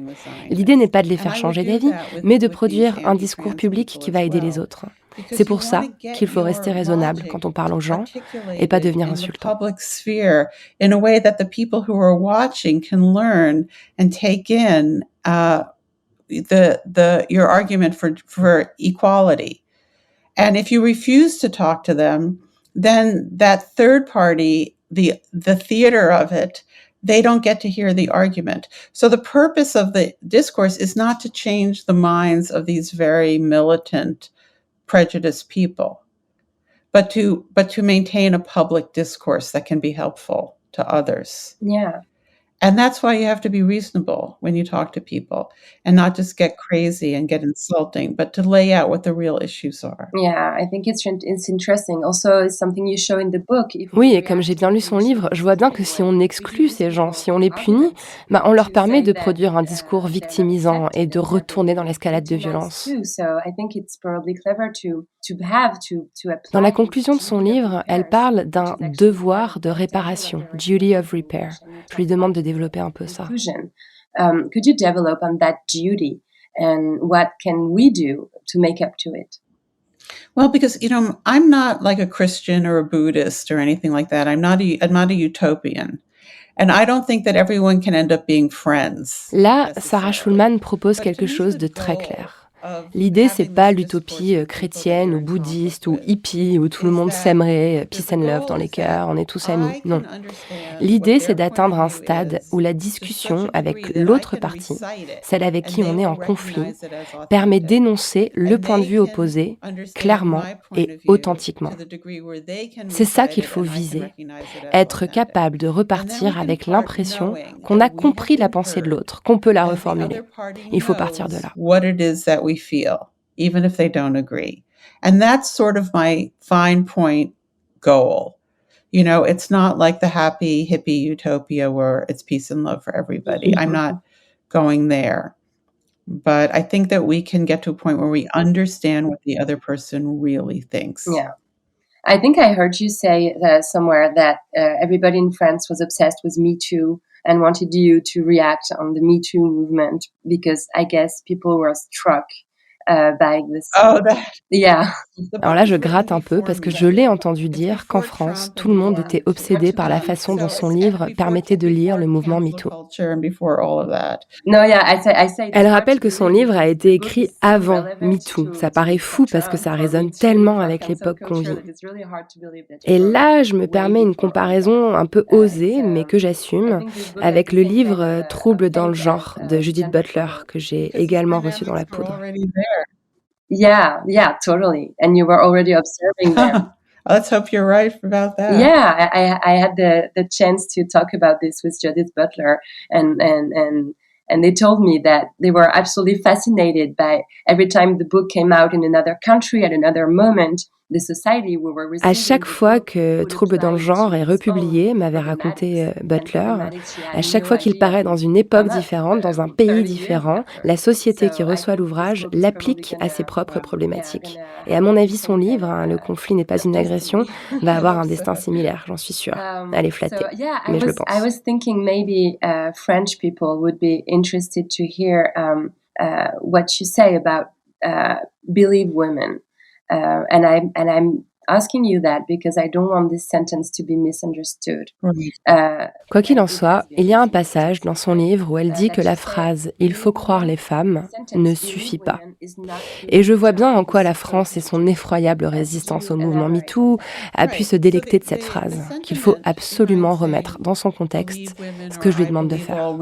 L'idée n'est pas de les faire changer d'avis, mais de produire un discours public qui va aider les autres. C'est pour ça qu'il faut rester raisonnable quand on parle aux gens et pas devenir insultant. Your argument for equality. And if you refuse to talk to them, then that third party, the theater of it, they don't get to hear the argument. So the purpose of the discourse is not to change the minds of these very militant, prejudiced people, but to maintain a public discourse that can be helpful to others. Yeah. And that's why you have to be reasonable when you talk to people and not just get crazy and get insulting, but to lay out what the real issues are. Yeah, I think it's interesting. Also, it's something you show in the book. Oui, et comme j'ai bien lu son livre, je vois bien que si on exclut ces gens, si on les punit, on leur permet de produire un discours victimisant et de retourner dans l'escalade de violence. Dans la conclusion de son livre, elle parle d'un devoir de réparation, duty of repair. Je lui demande de développer un peu ça. Could you develop on that duty and what can we do to make up to it? Well, because, I'm not like a Christian or a Buddhist or anything like that. I'm not a utopian. And I don't think that everyone can end up being friends. Là, Sarah Schulman propose quelque chose de très clair. L'idée, c'est pas l'utopie chrétienne ou bouddhiste ou hippie où tout le monde s'aimerait, peace and love dans les cœurs, on est tous amis. Non. L'idée, c'est d'atteindre un stade où la discussion avec l'autre partie, celle avec qui on est en conflit, permet d'énoncer le point de vue opposé clairement et authentiquement. C'est ça qu'il faut viser. Être capable de repartir avec l'impression qu'on a compris la pensée de l'autre, qu'on peut la reformuler. Il faut partir de là. Feel, even if they don't agree. And that's sort of my fine point goal. It's not like the happy hippie utopia where it's peace and love for everybody. I'm not going there. But I think that we can get to a point where we understand what the other person really thinks. Yeah. I think I heard you say somewhere that everybody in France was obsessed with Me Too and wanted you to react on the Me Too movement because I guess people were struck by this. Oh, that. Yeah. Alors là, je gratte un peu parce que je l'ai entendu dire qu'en France, tout le monde était obsédé par la façon dont son livre permettait de lire le mouvement MeToo. Elle rappelle que son livre a été écrit avant MeToo. Ça paraît fou parce que ça résonne tellement avec l'époque qu'on vit. Et là, je me permets une comparaison un peu osée, mais que j'assume, avec le livre Troubles dans le genre de Judith Butler, que j'ai également reçu dans la poudre. Yeah, totally. And you were already observing them. Let's hope you're right about that. Yeah, I had the chance to talk about this with Judith Butler, and they told me that they were absolutely fascinated by every time the book came out in another country at another moment. À chaque fois que Troubles dans le genre est republié, m'avait raconté Butler, à chaque fois qu'il paraît dans une époque différente, dans un pays différent, la société qui reçoit l'ouvrage l'applique à ses propres problématiques. Et à mon avis, son livre, Le conflit n'est pas une agression, va avoir un destin similaire, j'en suis sûre. Elle est flattée, mais je le pense. I was thinking maybe French people would be interested to hear what you say about believe women. And I'm asking you that because I don't want this sentence to be misunderstood. Quoi qu'il en soit, il y a un passage dans son livre où elle dit que la phrase « il faut croire les femmes » ne suffit pas. Et je vois bien en quoi la France et son effroyable résistance au mouvement MeToo a pu se délecter de cette phrase, qu'il faut absolument remettre dans son contexte, ce que je lui demande de faire.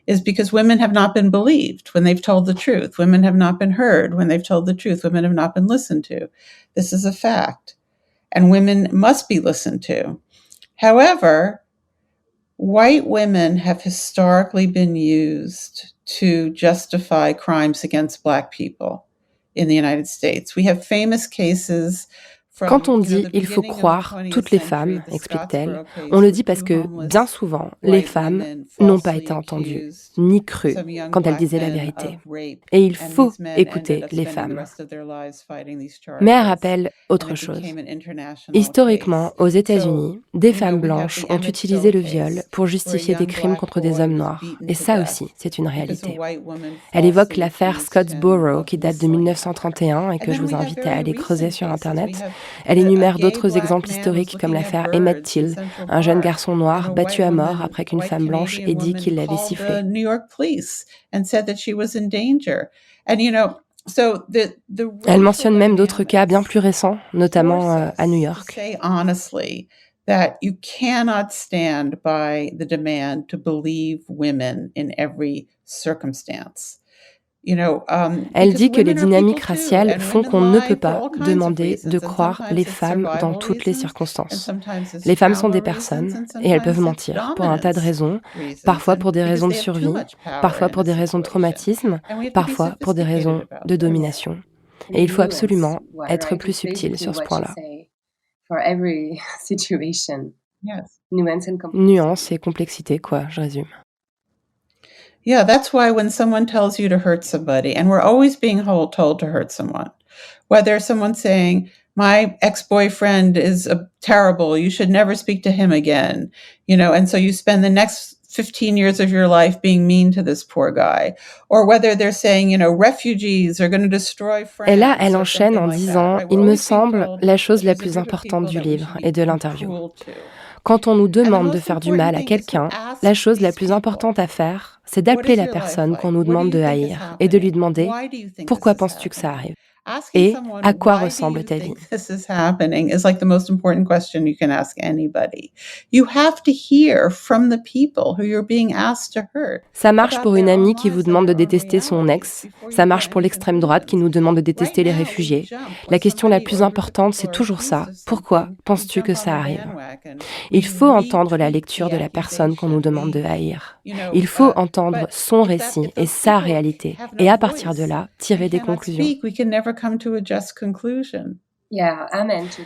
Is because women have not been believed when they've told the truth. Women have not been heard when they've told the truth. Women have not been listened to. This is a fact. And women must be listened to. However, white women have historically been used to justify crimes against Black people in the United States. We have famous cases. Quand on dit « il faut croire toutes les femmes », explique-t-elle, on le dit parce que, bien souvent, les femmes n'ont pas été entendues, ni crues, quand elles disaient la vérité. Et il faut écouter les femmes. Mais elle rappelle autre chose. Historiquement, aux États-Unis, des femmes blanches ont utilisé le viol pour justifier des crimes contre des hommes noirs. Et ça aussi, c'est une réalité. Elle évoque l'affaire Scottsboro, qui date de 1931 et que je vous invite à aller creuser sur Internet. Elle énumère d'autres exemples historiques comme l'affaire Emmett Till, un jeune garçon noir battu à mort après qu'une femme blanche ait dit qu'il l'avait sifflé. Elle mentionne même d'autres cas bien plus récents, notamment à New York. that you cannot stand by the demand to believe women in every circumstance. Elle dit que les dynamiques raciales font qu'on ne peut pas demander de croire les femmes dans toutes les circonstances. Les femmes sont des personnes et elles peuvent mentir pour un tas de raisons, parfois pour des raisons de survie, parfois pour des raisons de traumatisme, parfois pour des raisons de domination. Et il faut absolument être plus subtil sur ce point-là. Nuance et complexité, quoi, je résume. Yeah, that's why when someone tells you to hurt somebody, and we're always being told to hurt someone, whether someone's saying, my ex-boyfriend is terrible, you should never speak to him again, and so you spend the next 15 years of your life being mean to this poor guy, or whether they're saying, refugees are going to destroy France. Et là, elle enchaîne en disant, il me semble, la chose la plus importante du livre et de l'interview. Quand on nous demande de faire du mal à quelqu'un, la chose la plus importante à faire, c'est d'appeler la personne qu'on nous demande de haïr et de lui demander « Pourquoi penses-tu que ça arrive ?» et « À quoi ressemble ta vie ?» This is happening is like the most important question you can ask anybody. You have to hear from the people who you're being asked to hurt. Ça marche pour une amie qui vous demande de détester son ex. Ça marche pour l'extrême droite qui nous demande de détester les réfugiés. La question la plus importante, c'est toujours ça. Pourquoi penses-tu que ça arrive ? Il faut entendre la lecture de la personne qu'on nous demande de haïr. Il faut entendre son récit et sa réalité. Et à partir de là, tirer des conclusions.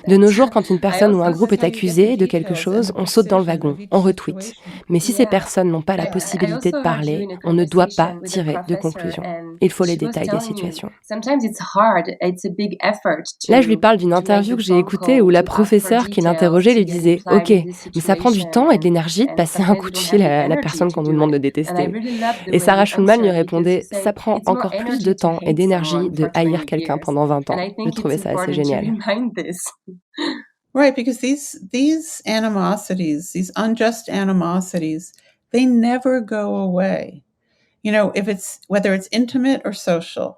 De nos jours, quand une personne ou un groupe est accusé de quelque chose, on saute dans le wagon, on retweet. Mais si ces personnes n'ont pas la possibilité de parler, on ne doit pas tirer de conclusion. Il faut les détails des situations. Là, je lui parle d'une interview que j'ai écoutée où la professeure qui l'interrogeait lui disait « Ok, mais ça prend du temps et de l'énergie de passer un coup de fil à la personne qu'on nous demande de détester. » Et Sarah Schulman lui répondait « Ça prend encore plus de temps et d'énergie de haïr quelqu'un pendant 20 ans. » Je trouvais ça assez génial. Right, because these animosities, these unjust animosities, they never go away. Whether it's intimate or social,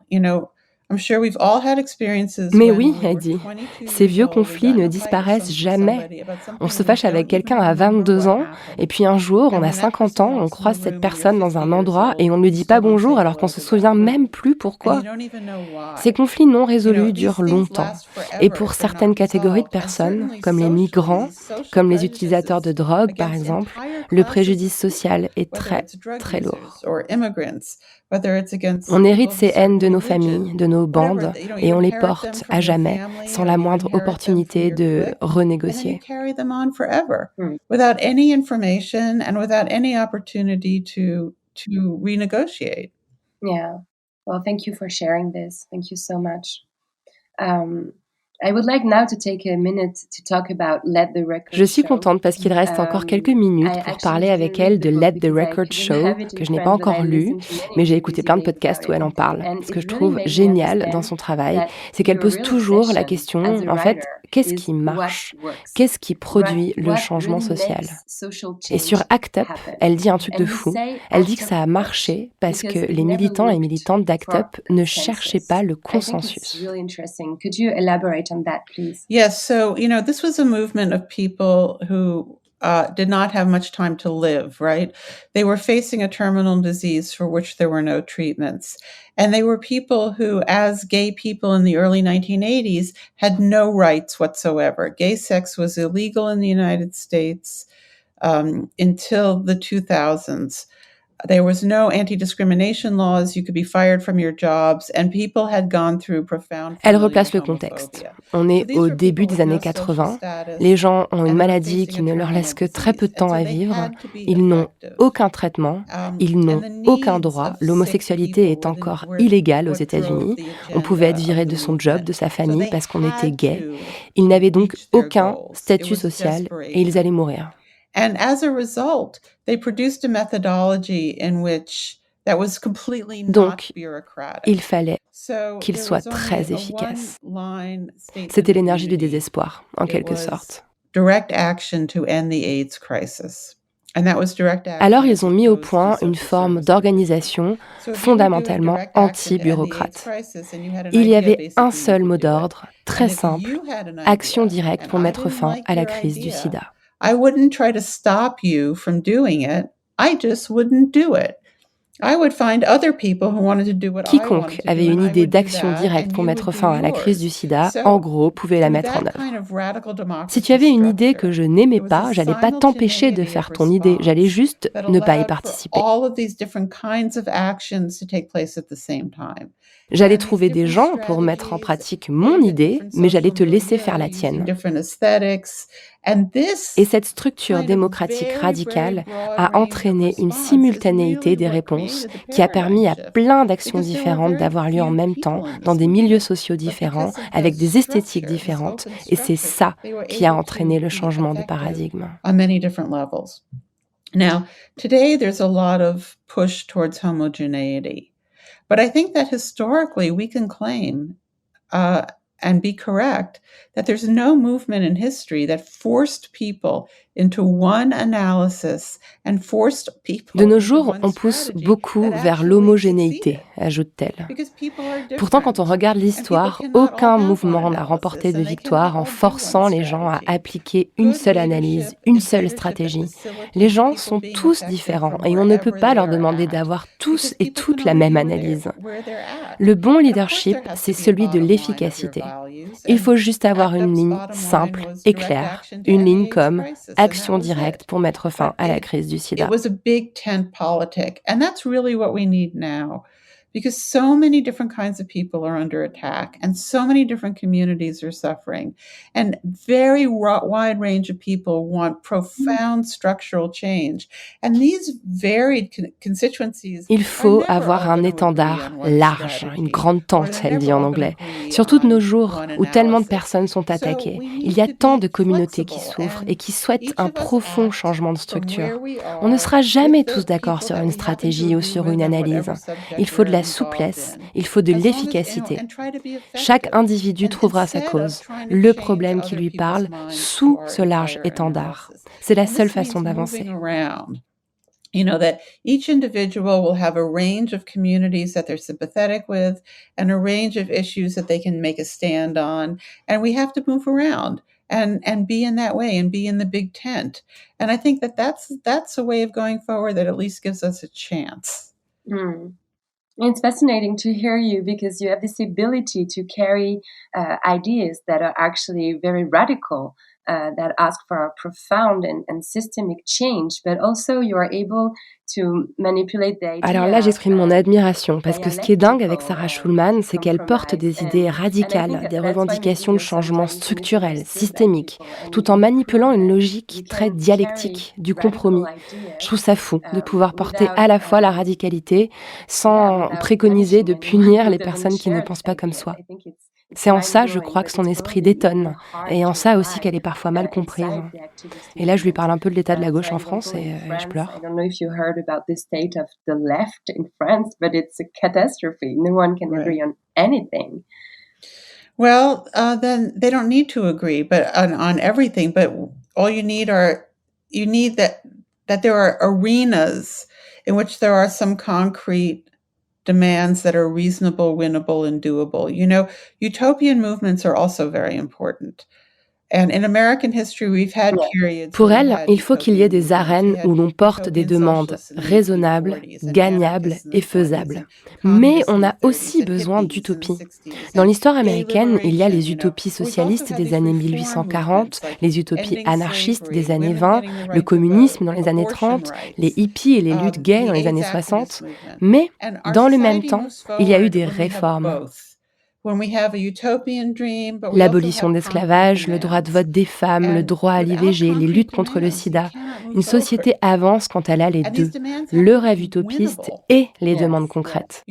I'm sure we've all had experiences. Mais oui, elle dit, ces vieux conflits ne disparaissent jamais. On se fâche avec quelqu'un à 22 ans, et puis un jour, on a 50 ans, on croise cette personne dans un endroit et on ne lui dit pas bonjour alors qu'on se souvient même plus pourquoi. Ces conflits non résolus durent longtemps. Et pour certaines catégories de personnes, comme les migrants, comme les utilisateurs de drogue par exemple, le préjudice social est très, très lourd. On hérite ces haines de nos familles, de nos bandes, et on les porte à jamais, sans la moindre opportunité de renégocier. Without any information and without any opportunity to renegotiate. Yeah. Well, thank you for sharing this. Thank you so much. I would like now to take a minute to talk about Let the Record Show. Je suis contente parce qu'il reste encore quelques minutes pour parler avec elle de Let the Record Show, que je n'ai pas encore lu, mais j'ai écouté plein de podcasts où elle en parle. Ce que je trouve génial dans son travail, c'est qu'elle pose toujours la question, en fait, qu'est-ce qui marche ? Qu'est-ce qui produit le changement social ? Et sur ACT UP, elle dit un truc de fou. Elle dit que ça a marché parce que les militants et militantes d'ACT UP ne cherchaient pas le consensus. Could you elaborate on that, please? Yes, so, this was a movement of people who did not have much time to live, right? They were facing a terminal disease for which there were no treatments. And they were people who, as gay people in the early 1980s, had no rights whatsoever. Gay sex was illegal in the United States until the 2000s. There was no anti-discrimination laws, you could be fired from your jobs, and people had gone through profound... Elle replace le contexte. On est au début des années 80. Les gens ont une maladie qui ne leur laisse que très peu de temps à vivre. Ils n'ont aucun traitement. Ils n'ont aucun droit. L'homosexualité est encore illégale aux États-Unis. On pouvait être viré de son job, de sa famille, parce qu'on était gay. Ils n'avaient donc aucun statut social et ils allaient mourir. And as a result, they produced a methodology in which that was completely not bureaucratic. Il fallait qu'il soit très efficace. C'était l'énergie du désespoir, en quelque sorte. Direct action to end the AIDS crisis. Alors, ils ont mis au point une forme d'organisation fondamentalement anti-bureaucrate. Il y avait un seul mot d'ordre, très simple, action directe pour mettre fin à la crise du sida. I wouldn't try to stop you from doing it. I just wouldn't do it. I would find other people who wanted to do what I wanted Quiconque to do, avait une and I idée would do d'action that, directe and pour you mettre would do fin à la crise du yours. sida, So, en gros, pouvait la in mettre en that œuvre. kind of radical Si democracy tu avais une idée que structure, je n'aimais there was a pas, j'allais pas t'empêcher de simultaneity faire of ton idée, j'allais response juste that ne pas y allowed for participer. all of these different kinds of actions to take place at the same time. J'allais And these trouver des different gens pour mettre en strategies pratique mon aimed at idée, different mais j'allais social te laisser milieux, faire la using tienne. different aesthetics. And Et this cette structure kind of démocratique very, very radicale broad a range of entraîné une response is simultanéité really des what réponses created the qui a permis à paradigm shift. plein d'actions Because there were différentes very d'avoir lieu en few même temps, people in dans this des milieux movement. sociaux But différents, because of the avec des esthétiques structure, this différentes, open et c'est structure, ça they were qui a able entraîné to le be changement de effective paradigme. on many different levels. Now, today there's a lot of push towards homogeneity. But I think that historically we can claim and be correct that there's no movement in history that forced people into one analysis and forced people De nos into jours, one on pousse strategy beaucoup that vers actually l'homogénéité, succeeded. ajoute-t-elle. Because people are Pourtant, quand on different, regarde and people l'histoire, cannot all aucun have one mouvement n'a remporté analysis, de and they victoire cannot en all do one forçant les gens à strategy. appliquer une Good seule analyse, leadership une is seule leadership that stratégie. Les facilitates gens people sont being tous effective différents from et on ne peut wherever pas they leur are demander at. d'avoir tous Because et people toutes can la only même do analyse. where they're at. Le bon And of course, leadership, there has c'est to be a celui de bottom line of your l'efficacité. values. Il And faut juste avoir une ACTUP's ligne bottom line simple was et direct claire, action to une end ligne the AIDS comme crisis, and that action was directe it. pour mettre fin But à la crise du it sida. was a big tent politic, and that's really what we need now. Because so many different kinds of people are under attack, and so many different communities are suffering, and very wide range of people want profound structural change. And these varied constituencies Il are faut never avoir all un going to agree étendard on one large, une strategy, grande or tente, they're elle dit never en all going to anglais. agree Surtout de nos on jours, one où tellement de analysis. personnes sont So attaquées. we Il need y a to tant be de communautés qui flexible, souffrent and et qui souhaitent each un of us profond act changement de from structure. where we On ne are sera with jamais the tous d'accord people sur that une we happen to stratégie ou agree sur with une on analyse. whatever subject Il faut de we're la involved souplesse, in. il faut de As long as, l'efficacité. and try to be Chaque effective. individu And trouvera sa instead of cause, trying to le change problème qui other lui people's parle, minds to sous our ce large entire étendard. analysis. C'est la And seule this façon means d'avancer. moving around. You know, that each individual will have a range of communities that they're sympathetic with and a range of issues that they can make a stand on. And we have to move around and be in that way and be in the big tent. And I think that that's a way of going forward that at least gives us a chance. It's fascinating to hear you because you have this ability to carry ideas that are actually very radical, that ask for a profound and systemic change, but also you are able to manipulate the idea. Alors là, j'exprime mon admiration parce que ce qui est dingue avec Sarah Schulman, c'est qu'elle porte des idées radicales, des revendications de changements structurels, systémiques, tout en manipulant une logique très dialectique du compromis. Je trouve ça fou de pouvoir porter à la fois la radicalité sans préconiser de punir les personnes qui ne pensent pas comme soi. C'est en ça, je crois, que son esprit détonne, et en ça aussi qu'elle est parfois mal comprise. Et là, je lui parle un peu de l'état de la gauche en France, et je pleure. I don't know if you heard about the state of the left in France, but it's a catastrophe. No one can agree on anything. Well, then they don't need to agree, but on everything. But all you need that there are arenas in which there are some concrete demands that are reasonable, winnable, and doable. You know, utopian movements are also very important. And in American history, we've had periods. Pour elle, il faut qu'il y ait des arènes où l'on porte des demandes raisonnables, gagnables et faisables. Mais on a aussi besoin d'utopie. Dans l'histoire américaine, il y a les utopies socialistes des années 1840, les utopies anarchistes des années 20, le communisme dans les années 30, les hippies et les luttes gays dans les années 60. Mais, dans le même temps, il y a eu des réformes. L'abolition de l'esclavage, le droit de vote des femmes, le droit à l'IVG, les luttes contre le sida. Une société avance quand elle a les deux, le rêve utopiste et les demandes concrètes.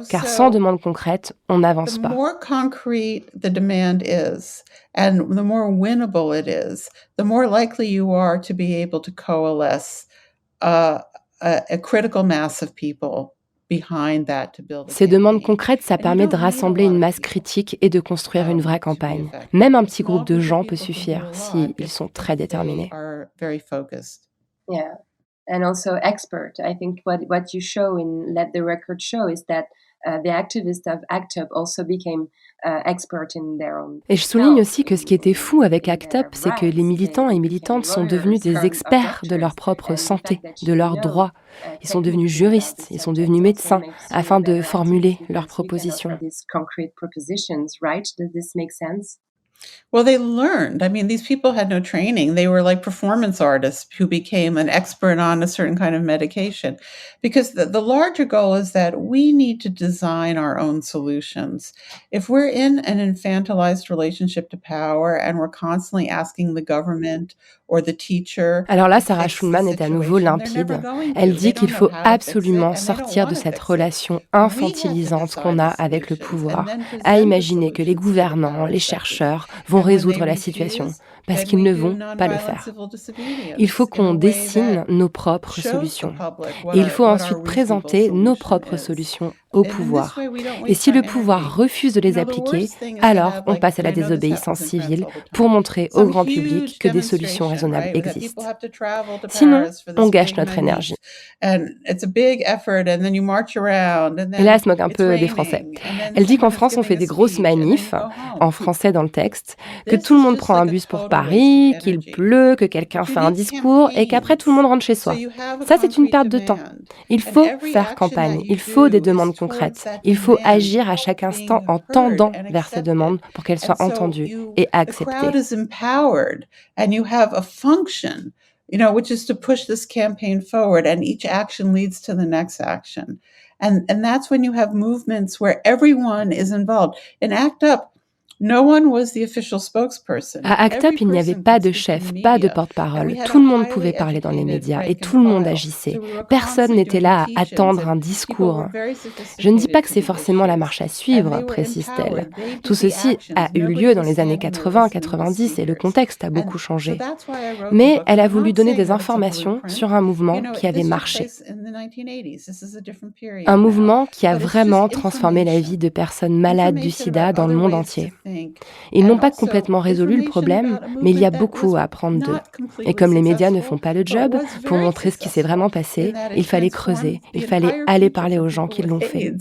Car sans demande concrète, on n'avance pas. The more concrete the demand is, and the more winnable it is, the more likely you are to be able to coalesce a critical mass of people. Ces demandes concrètes, ça permet de rassembler une masse critique et de construire une vraie campagne. Même un petit groupe de gens peut suffire s'ils sont très déterminés. Yeah, and also expert. I think what you show in Let the Record Show is that the activists of ACT UP also became expert in their own. Et je souligne aussi que ce qui était fou avec ACT UP, c'est que les militants et militantes sont devenus des experts de leur propre santé, de leurs droits. Ils sont devenus juristes, ils sont devenus médecins, afin de formuler leurs propositions. Well, they learned. I mean, these people had no training. They were like performance artists who became an expert on a certain kind of medication. Because the larger goal is that we need to design our own solutions. If we're in an infantilized relationship to power and we're constantly asking the government or the teacher. Alors là, Sarah Schulman est à nouveau limpide. Elle dit qu'il faut absolument sortir de cette relation infantilisante qu'on a avec le pouvoir, à imaginer que les gouvernants, les chercheurs vont résoudre la situation, parce qu'ils ne vont pas le faire. Il faut qu'on dessine nos propres solutions. Et il faut ensuite présenter nos propres solutions au pouvoir. Et si le pouvoir refuse de les appliquer, alors on passe à la désobéissance civile pour montrer au grand public que des solutions raisonnables existent. Sinon, on gâche notre énergie. Et là, elle se moque un peu des Français. Elle dit qu'en France, on fait des grosses manifs, en français dans le texte, que tout le monde prend un bus pour Paris, qu'il pleut, que quelqu'un fait un discours et qu'après tout le monde rentre chez soi. Ça, c'est une perte de temps. Il faut faire campagne, il faut des demandes concrètes. Il faut agir à chaque instant en tendant vers ces demandes pour qu'elles soient entendues et acceptées. Which is to push this campaign forward, and each action leads to the next action. And that's when you have movements where everyone is involved. In ACT UP, no one was the official spokesperson. À ACT UP, il n'y avait pas de chef, pas de porte-parole. Tout le monde pouvait parler dans les médias et tout le monde agissait. Personne n'était là à attendre un discours. Je ne dis pas que c'est forcément la marche à suivre, précise-t-elle. Tout ceci a eu lieu dans les années 80-90 et le contexte a beaucoup changé. Mais elle a voulu donner des informations sur un mouvement qui avait marché. Un mouvement qui a vraiment transformé la vie de personnes malades du sida dans le monde entier. Ils n'ont pas complètement résolu le problème, mais il y a beaucoup à apprendre d'eux. Et comme les médias ne font pas le job, pour montrer ce qui s'est vraiment passé, il fallait creuser, il fallait aller parler aux gens qui l'ont fait.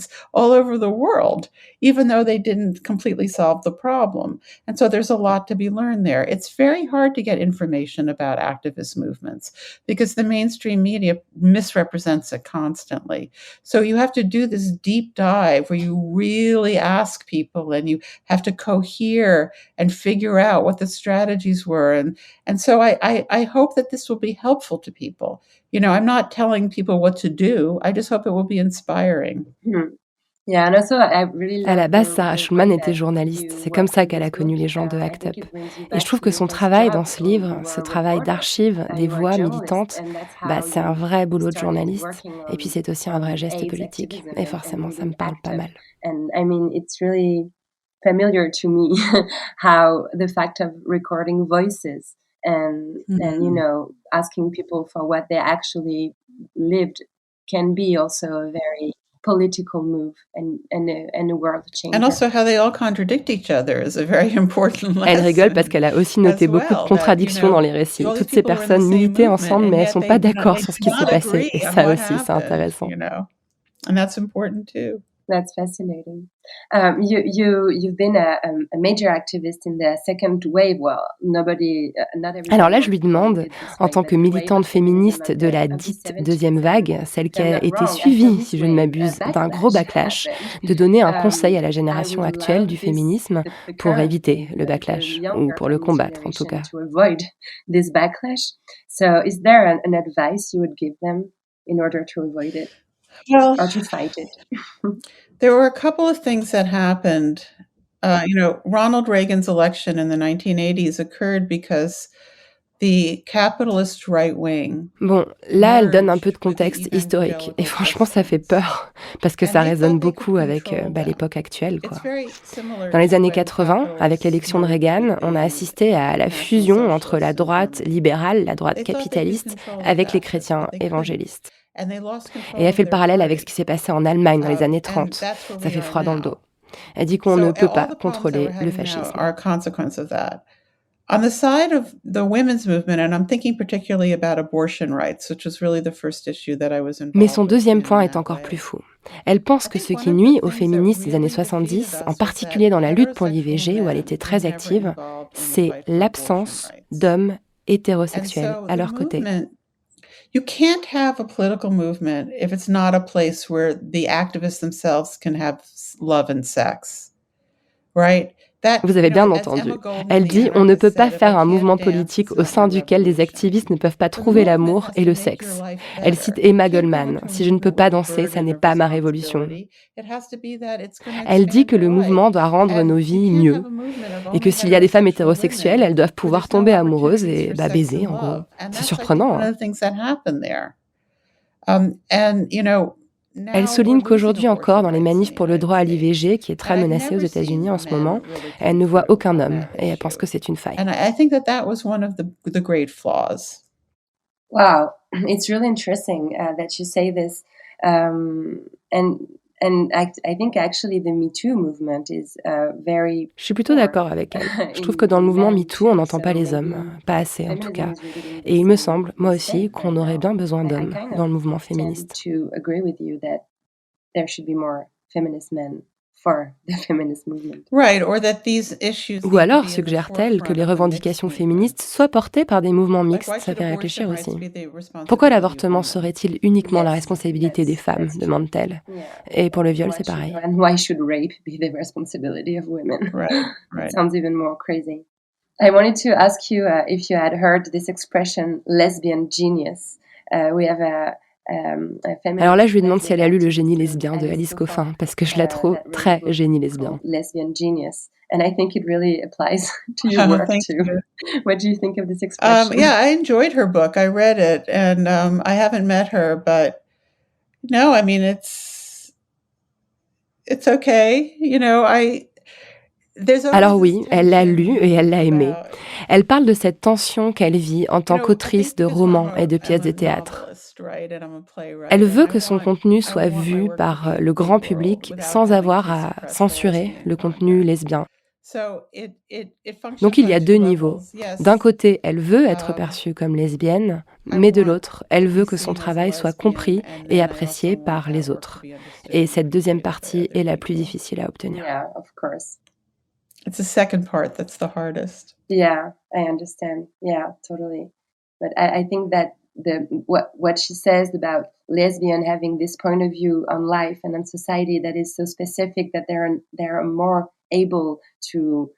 Even though they didn't completely solve the problem. And so there's a lot to be learned there. It's very hard to get information about activist movements because the mainstream media misrepresents it constantly. So you have to do this deep dive where you really ask people and you have to cohere and figure out what the strategies were. And so I hope that this will be helpful to people. You know, I'm not telling people what to do. I just hope it will be inspiring. Mm-hmm. À la base, Sarah Schulman était journaliste. C'est comme ça qu'elle a connu les gens de ACT UP. Et je trouve que son travail dans ce livre, ce travail d'archive des voix militantes, c'est un vrai boulot de journaliste. Et puis c'est aussi un vrai geste politique. Et forcément, ça me parle pas mal. And I mean, it's really familiar to me how the fact of recording voices and you know, asking people for what they actually lived can be also a very political move and a world changer. And also how they all contradict each other is a very important lesson. Elle rigole parce qu'elle a aussi noté beaucoup de contradictions dans les récits. Toutes ces personnes militaient ensemble, mais elles ne sont pas d'accord sur ce qui s'est passé. Et ça aussi, c'est intéressant. And that's important too. That's fascinating. You've been a major activist in the second wave. Well, Alors là, je lui demande, en tant que militante féministe de la dite deuxième vague, celle qui a été suivie, si je ne m'abuse, d'un gros backlash, de donner un conseil à la génération actuelle du féminisme pour éviter le backlash, ou pour le combattre en tout cas. So, is there an advice you would give them in order to avoid it? Well, or to fight it? There were a couple of things that happened. Ronald Reagan's election in the 1980s occurred because the capitalist right wing. Bon, là, elle donne un peu de contexte historique. Et franchement, ça fait peur, parce que ça résonne beaucoup avec l'époque actuelle, quoi. Dans les années 80, avec l'élection de Reagan, on a assisté à la fusion entre la droite libérale, la droite capitaliste, avec les chrétiens évangélistes. Et elle fait le parallèle avec ce qui s'est passé en Allemagne dans les années 30. Ça fait froid dans le dos. Elle dit qu'on ne peut pas contrôler le fascisme. On the side of the women's movement, and I'm thinking particularly about abortion rights, which was really the first issue that I was involved in. Mais son deuxième point est encore plus fou. Elle pense que ce qui nuit aux féministes des années 70, en particulier dans la lutte pour l'IVG où elle était très active, c'est l'absence d'hommes hétérosexuels à leur côté. You can't have a political movement if it's not a place where the activists themselves can have love and sex, right? Vous avez bien entendu. Elle dit on ne peut pas faire un mouvement politique au sein duquel les activistes ne peuvent pas trouver l'amour et le sexe. Elle cite Emma Goldman. Si je ne peux pas danser, ça n'est pas ma révolution. Elle dit que le mouvement doit rendre nos vies mieux et que s'il y a des femmes hétérosexuelles, elles doivent pouvoir tomber amoureuses et baiser en gros. C'est surprenant. Elle souligne qu'aujourd'hui encore, dans les manifs pour le droit à l'IVG, qui est très menacé aux États-Unis en ce moment, elle ne voit aucun homme et elle pense que c'est une faille. Wow, it's really interesting that you say this. And I think actually the Me Too movement is very... Je suis plutôt d'accord avec elle. Je trouve que dans le mouvement MeToo, on n'entend pas les hommes. Pas assez, en tout cas. Et il me semble, moi aussi, qu'on aurait bien besoin d'hommes dans le mouvement féministe. Ou alors, suggère-t-elle que les revendications féministes soient portées par des mouvements mixtes, ça fait réfléchir aussi. Pourquoi l'avortement serait-il uniquement la responsabilité des femmes, demande-t-elle. Et pour le viol, c'est pareil. Why should rape be the responsibility of women? It sounds even more crazy. I wanted to ask you if you had heard this expression, lesbian genius. We have Alors là, je lui demande si elle a lu Le génie lesbien de Alice Coffin, parce que je la trouve très génie lesbien. Lesbian genius. And I think it really applies to your work too. What do you think of this expression? Yeah, I enjoyed her book. I read it, and I haven't met her, but no, I mean, it's okay. You know, Alors oui, elle l'a lu et elle l'a aimé. Elle parle de cette tension qu'elle vit en tant qu'autrice de romans et de pièces de théâtre. Elle veut que son contenu soit vu par le grand public sans avoir à censurer le contenu lesbien. Donc il y a deux niveaux. D'un côté, elle veut être perçue comme lesbienne, mais de l'autre, elle veut que son travail soit compris et apprécié par les autres. Et cette deuxième partie est la plus difficile à obtenir. Yeah, of course. It's the second part that's the hardest. Yeah, I understand. Yeah, totally. But I think that what she says about lesbian having this point of view on life and on society that is so specific that they're more able to...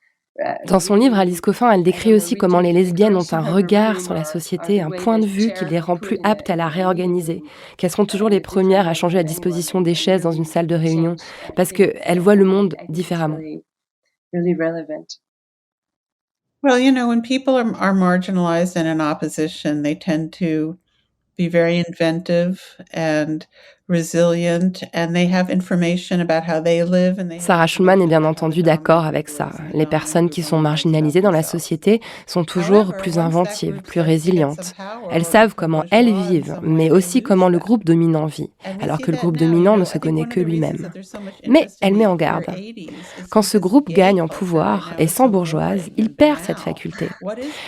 Dans son livre, Alice Coffin, elle décrit aussi comment les lesbiennes ont un regard sur la société, un point de vue qui les rend plus aptes à la réorganiser, qu'elles seront toujours les premières à changer la disposition des chaises dans une salle de réunion, parce qu'elles voient le monde différemment. Really relevant. Well, you know, when people are marginalized and in opposition, they tend to be very inventive and resilient, and they have information about how they live. Sarah Schulman est bien entendu d'accord avec ça. Les personnes qui sont marginalisées dans la société sont toujours plus inventives, plus résilientes. Elles savent comment elles vivent, mais aussi comment le groupe dominant vit, alors que le groupe dominant ne se connaît que lui-même. Mais elle met en garde. Quand ce groupe gagne en pouvoir et s'embourgeoise, il perd cette faculté.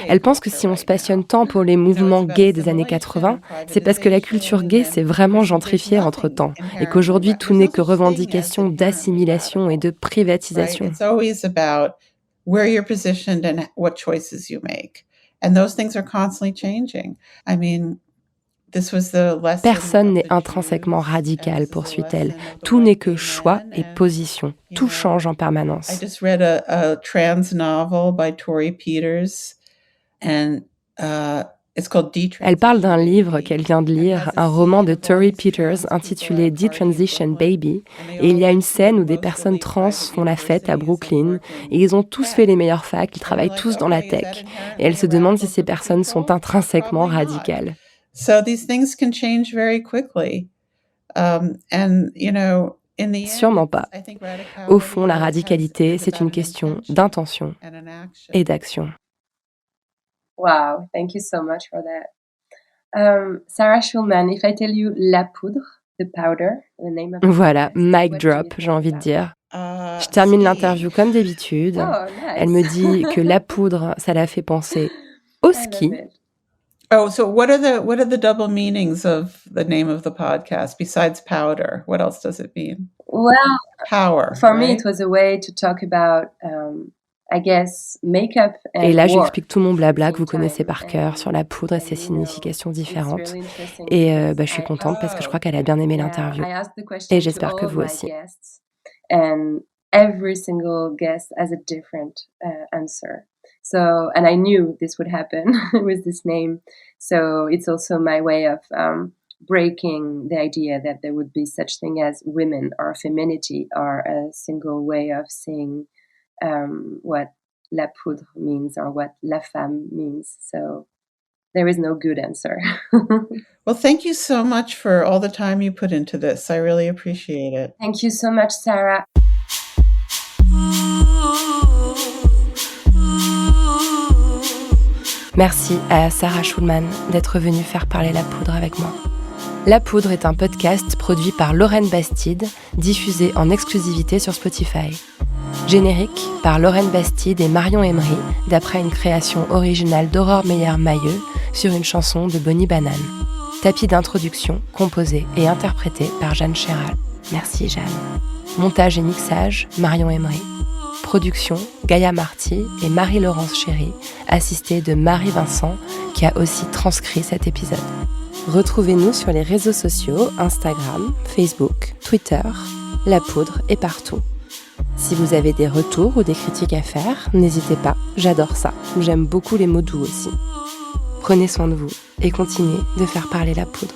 Elle pense que si on se passionne tant pour les mouvements gays des années 80, c'est parce que la culture gay s'est vraiment gentrifiée entre-temps, et qu'aujourd'hui tout n'est que revendication d'assimilation et de privatisation. It's always about where you're positioned and what choices you make. And those things are constantly changing. I mean, this was the lesson. Personne n'est intrinsèquement radical, poursuit-elle. Tout n'est que choix et position. Tout change en permanence. I just read a trans novel by Tori Peters, and elle parle d'un livre qu'elle vient de lire, un roman de Tori Peters intitulé Detransition Baby, et il y a une scène où des personnes trans font la fête à Brooklyn, et ils ont tous fait les meilleures facs, ils travaillent tous dans la tech, et elle se demande si ces personnes sont intrinsèquement radicales. So these things can change very quickly, and you know. Sûrement pas. Au fond, la radicalité, c'est une question d'intention et d'action. Wow, thank you so much for that. Sarah Schulman, if I tell you La Poudre, the powder, the name of the Voilà, mic drop, j'ai envie de dire. Je termine l'interview comme d'habitude. Oh, nice. Elle me dit que la poudre, ça la fait penser au ski. Oh, so what are the double meanings of the name of the podcast besides powder? What else does it mean? Well, power. For me, it was a way to talk about, I guess, makeup and Et là, war. j'explique tout mon blabla que vous connaissez par cœur sur la poudre et ses significations différentes. Et je suis contente parce que je crois qu'elle a bien aimé l'interview. Et j'espère que vous aussi. And every single guest has a different answer. So, and I knew this would happen with this name. So it's also my way of breaking the idea that there would be such thing as women or femininity or a single way of seeing what la poudre means or what la femme means. So there is no good answer. Well, thank you so much for all the time you put into this. I really appreciate it. Thank you so much, Sarah. Merci à Sarah Schulman d'être venue faire parler la poudre avec moi. La Poudre est un podcast produit par Lorraine Bastide, diffusé en exclusivité sur Spotify. Générique par Lorraine Bastide et Marion Emery, d'après une création originale d'Aurore Meyer-Mailleux sur une chanson de Bonnie Banane. Tapis d'introduction, composé et interprété par Jeanne Chéral. Merci Jeanne. Montage et mixage, Marion Emery. Production, Gaïa Marty et Marie-Laurence Chéry, assistée de Marie Vincent, qui a aussi transcrit cet épisode. Retrouvez-nous sur les réseaux sociaux, Instagram, Facebook, Twitter, La Poudre est partout. Si vous avez des retours ou des critiques à faire, n'hésitez pas, j'adore ça. J'aime beaucoup les mots doux aussi. Prenez soin de vous et continuez de faire parler la poudre.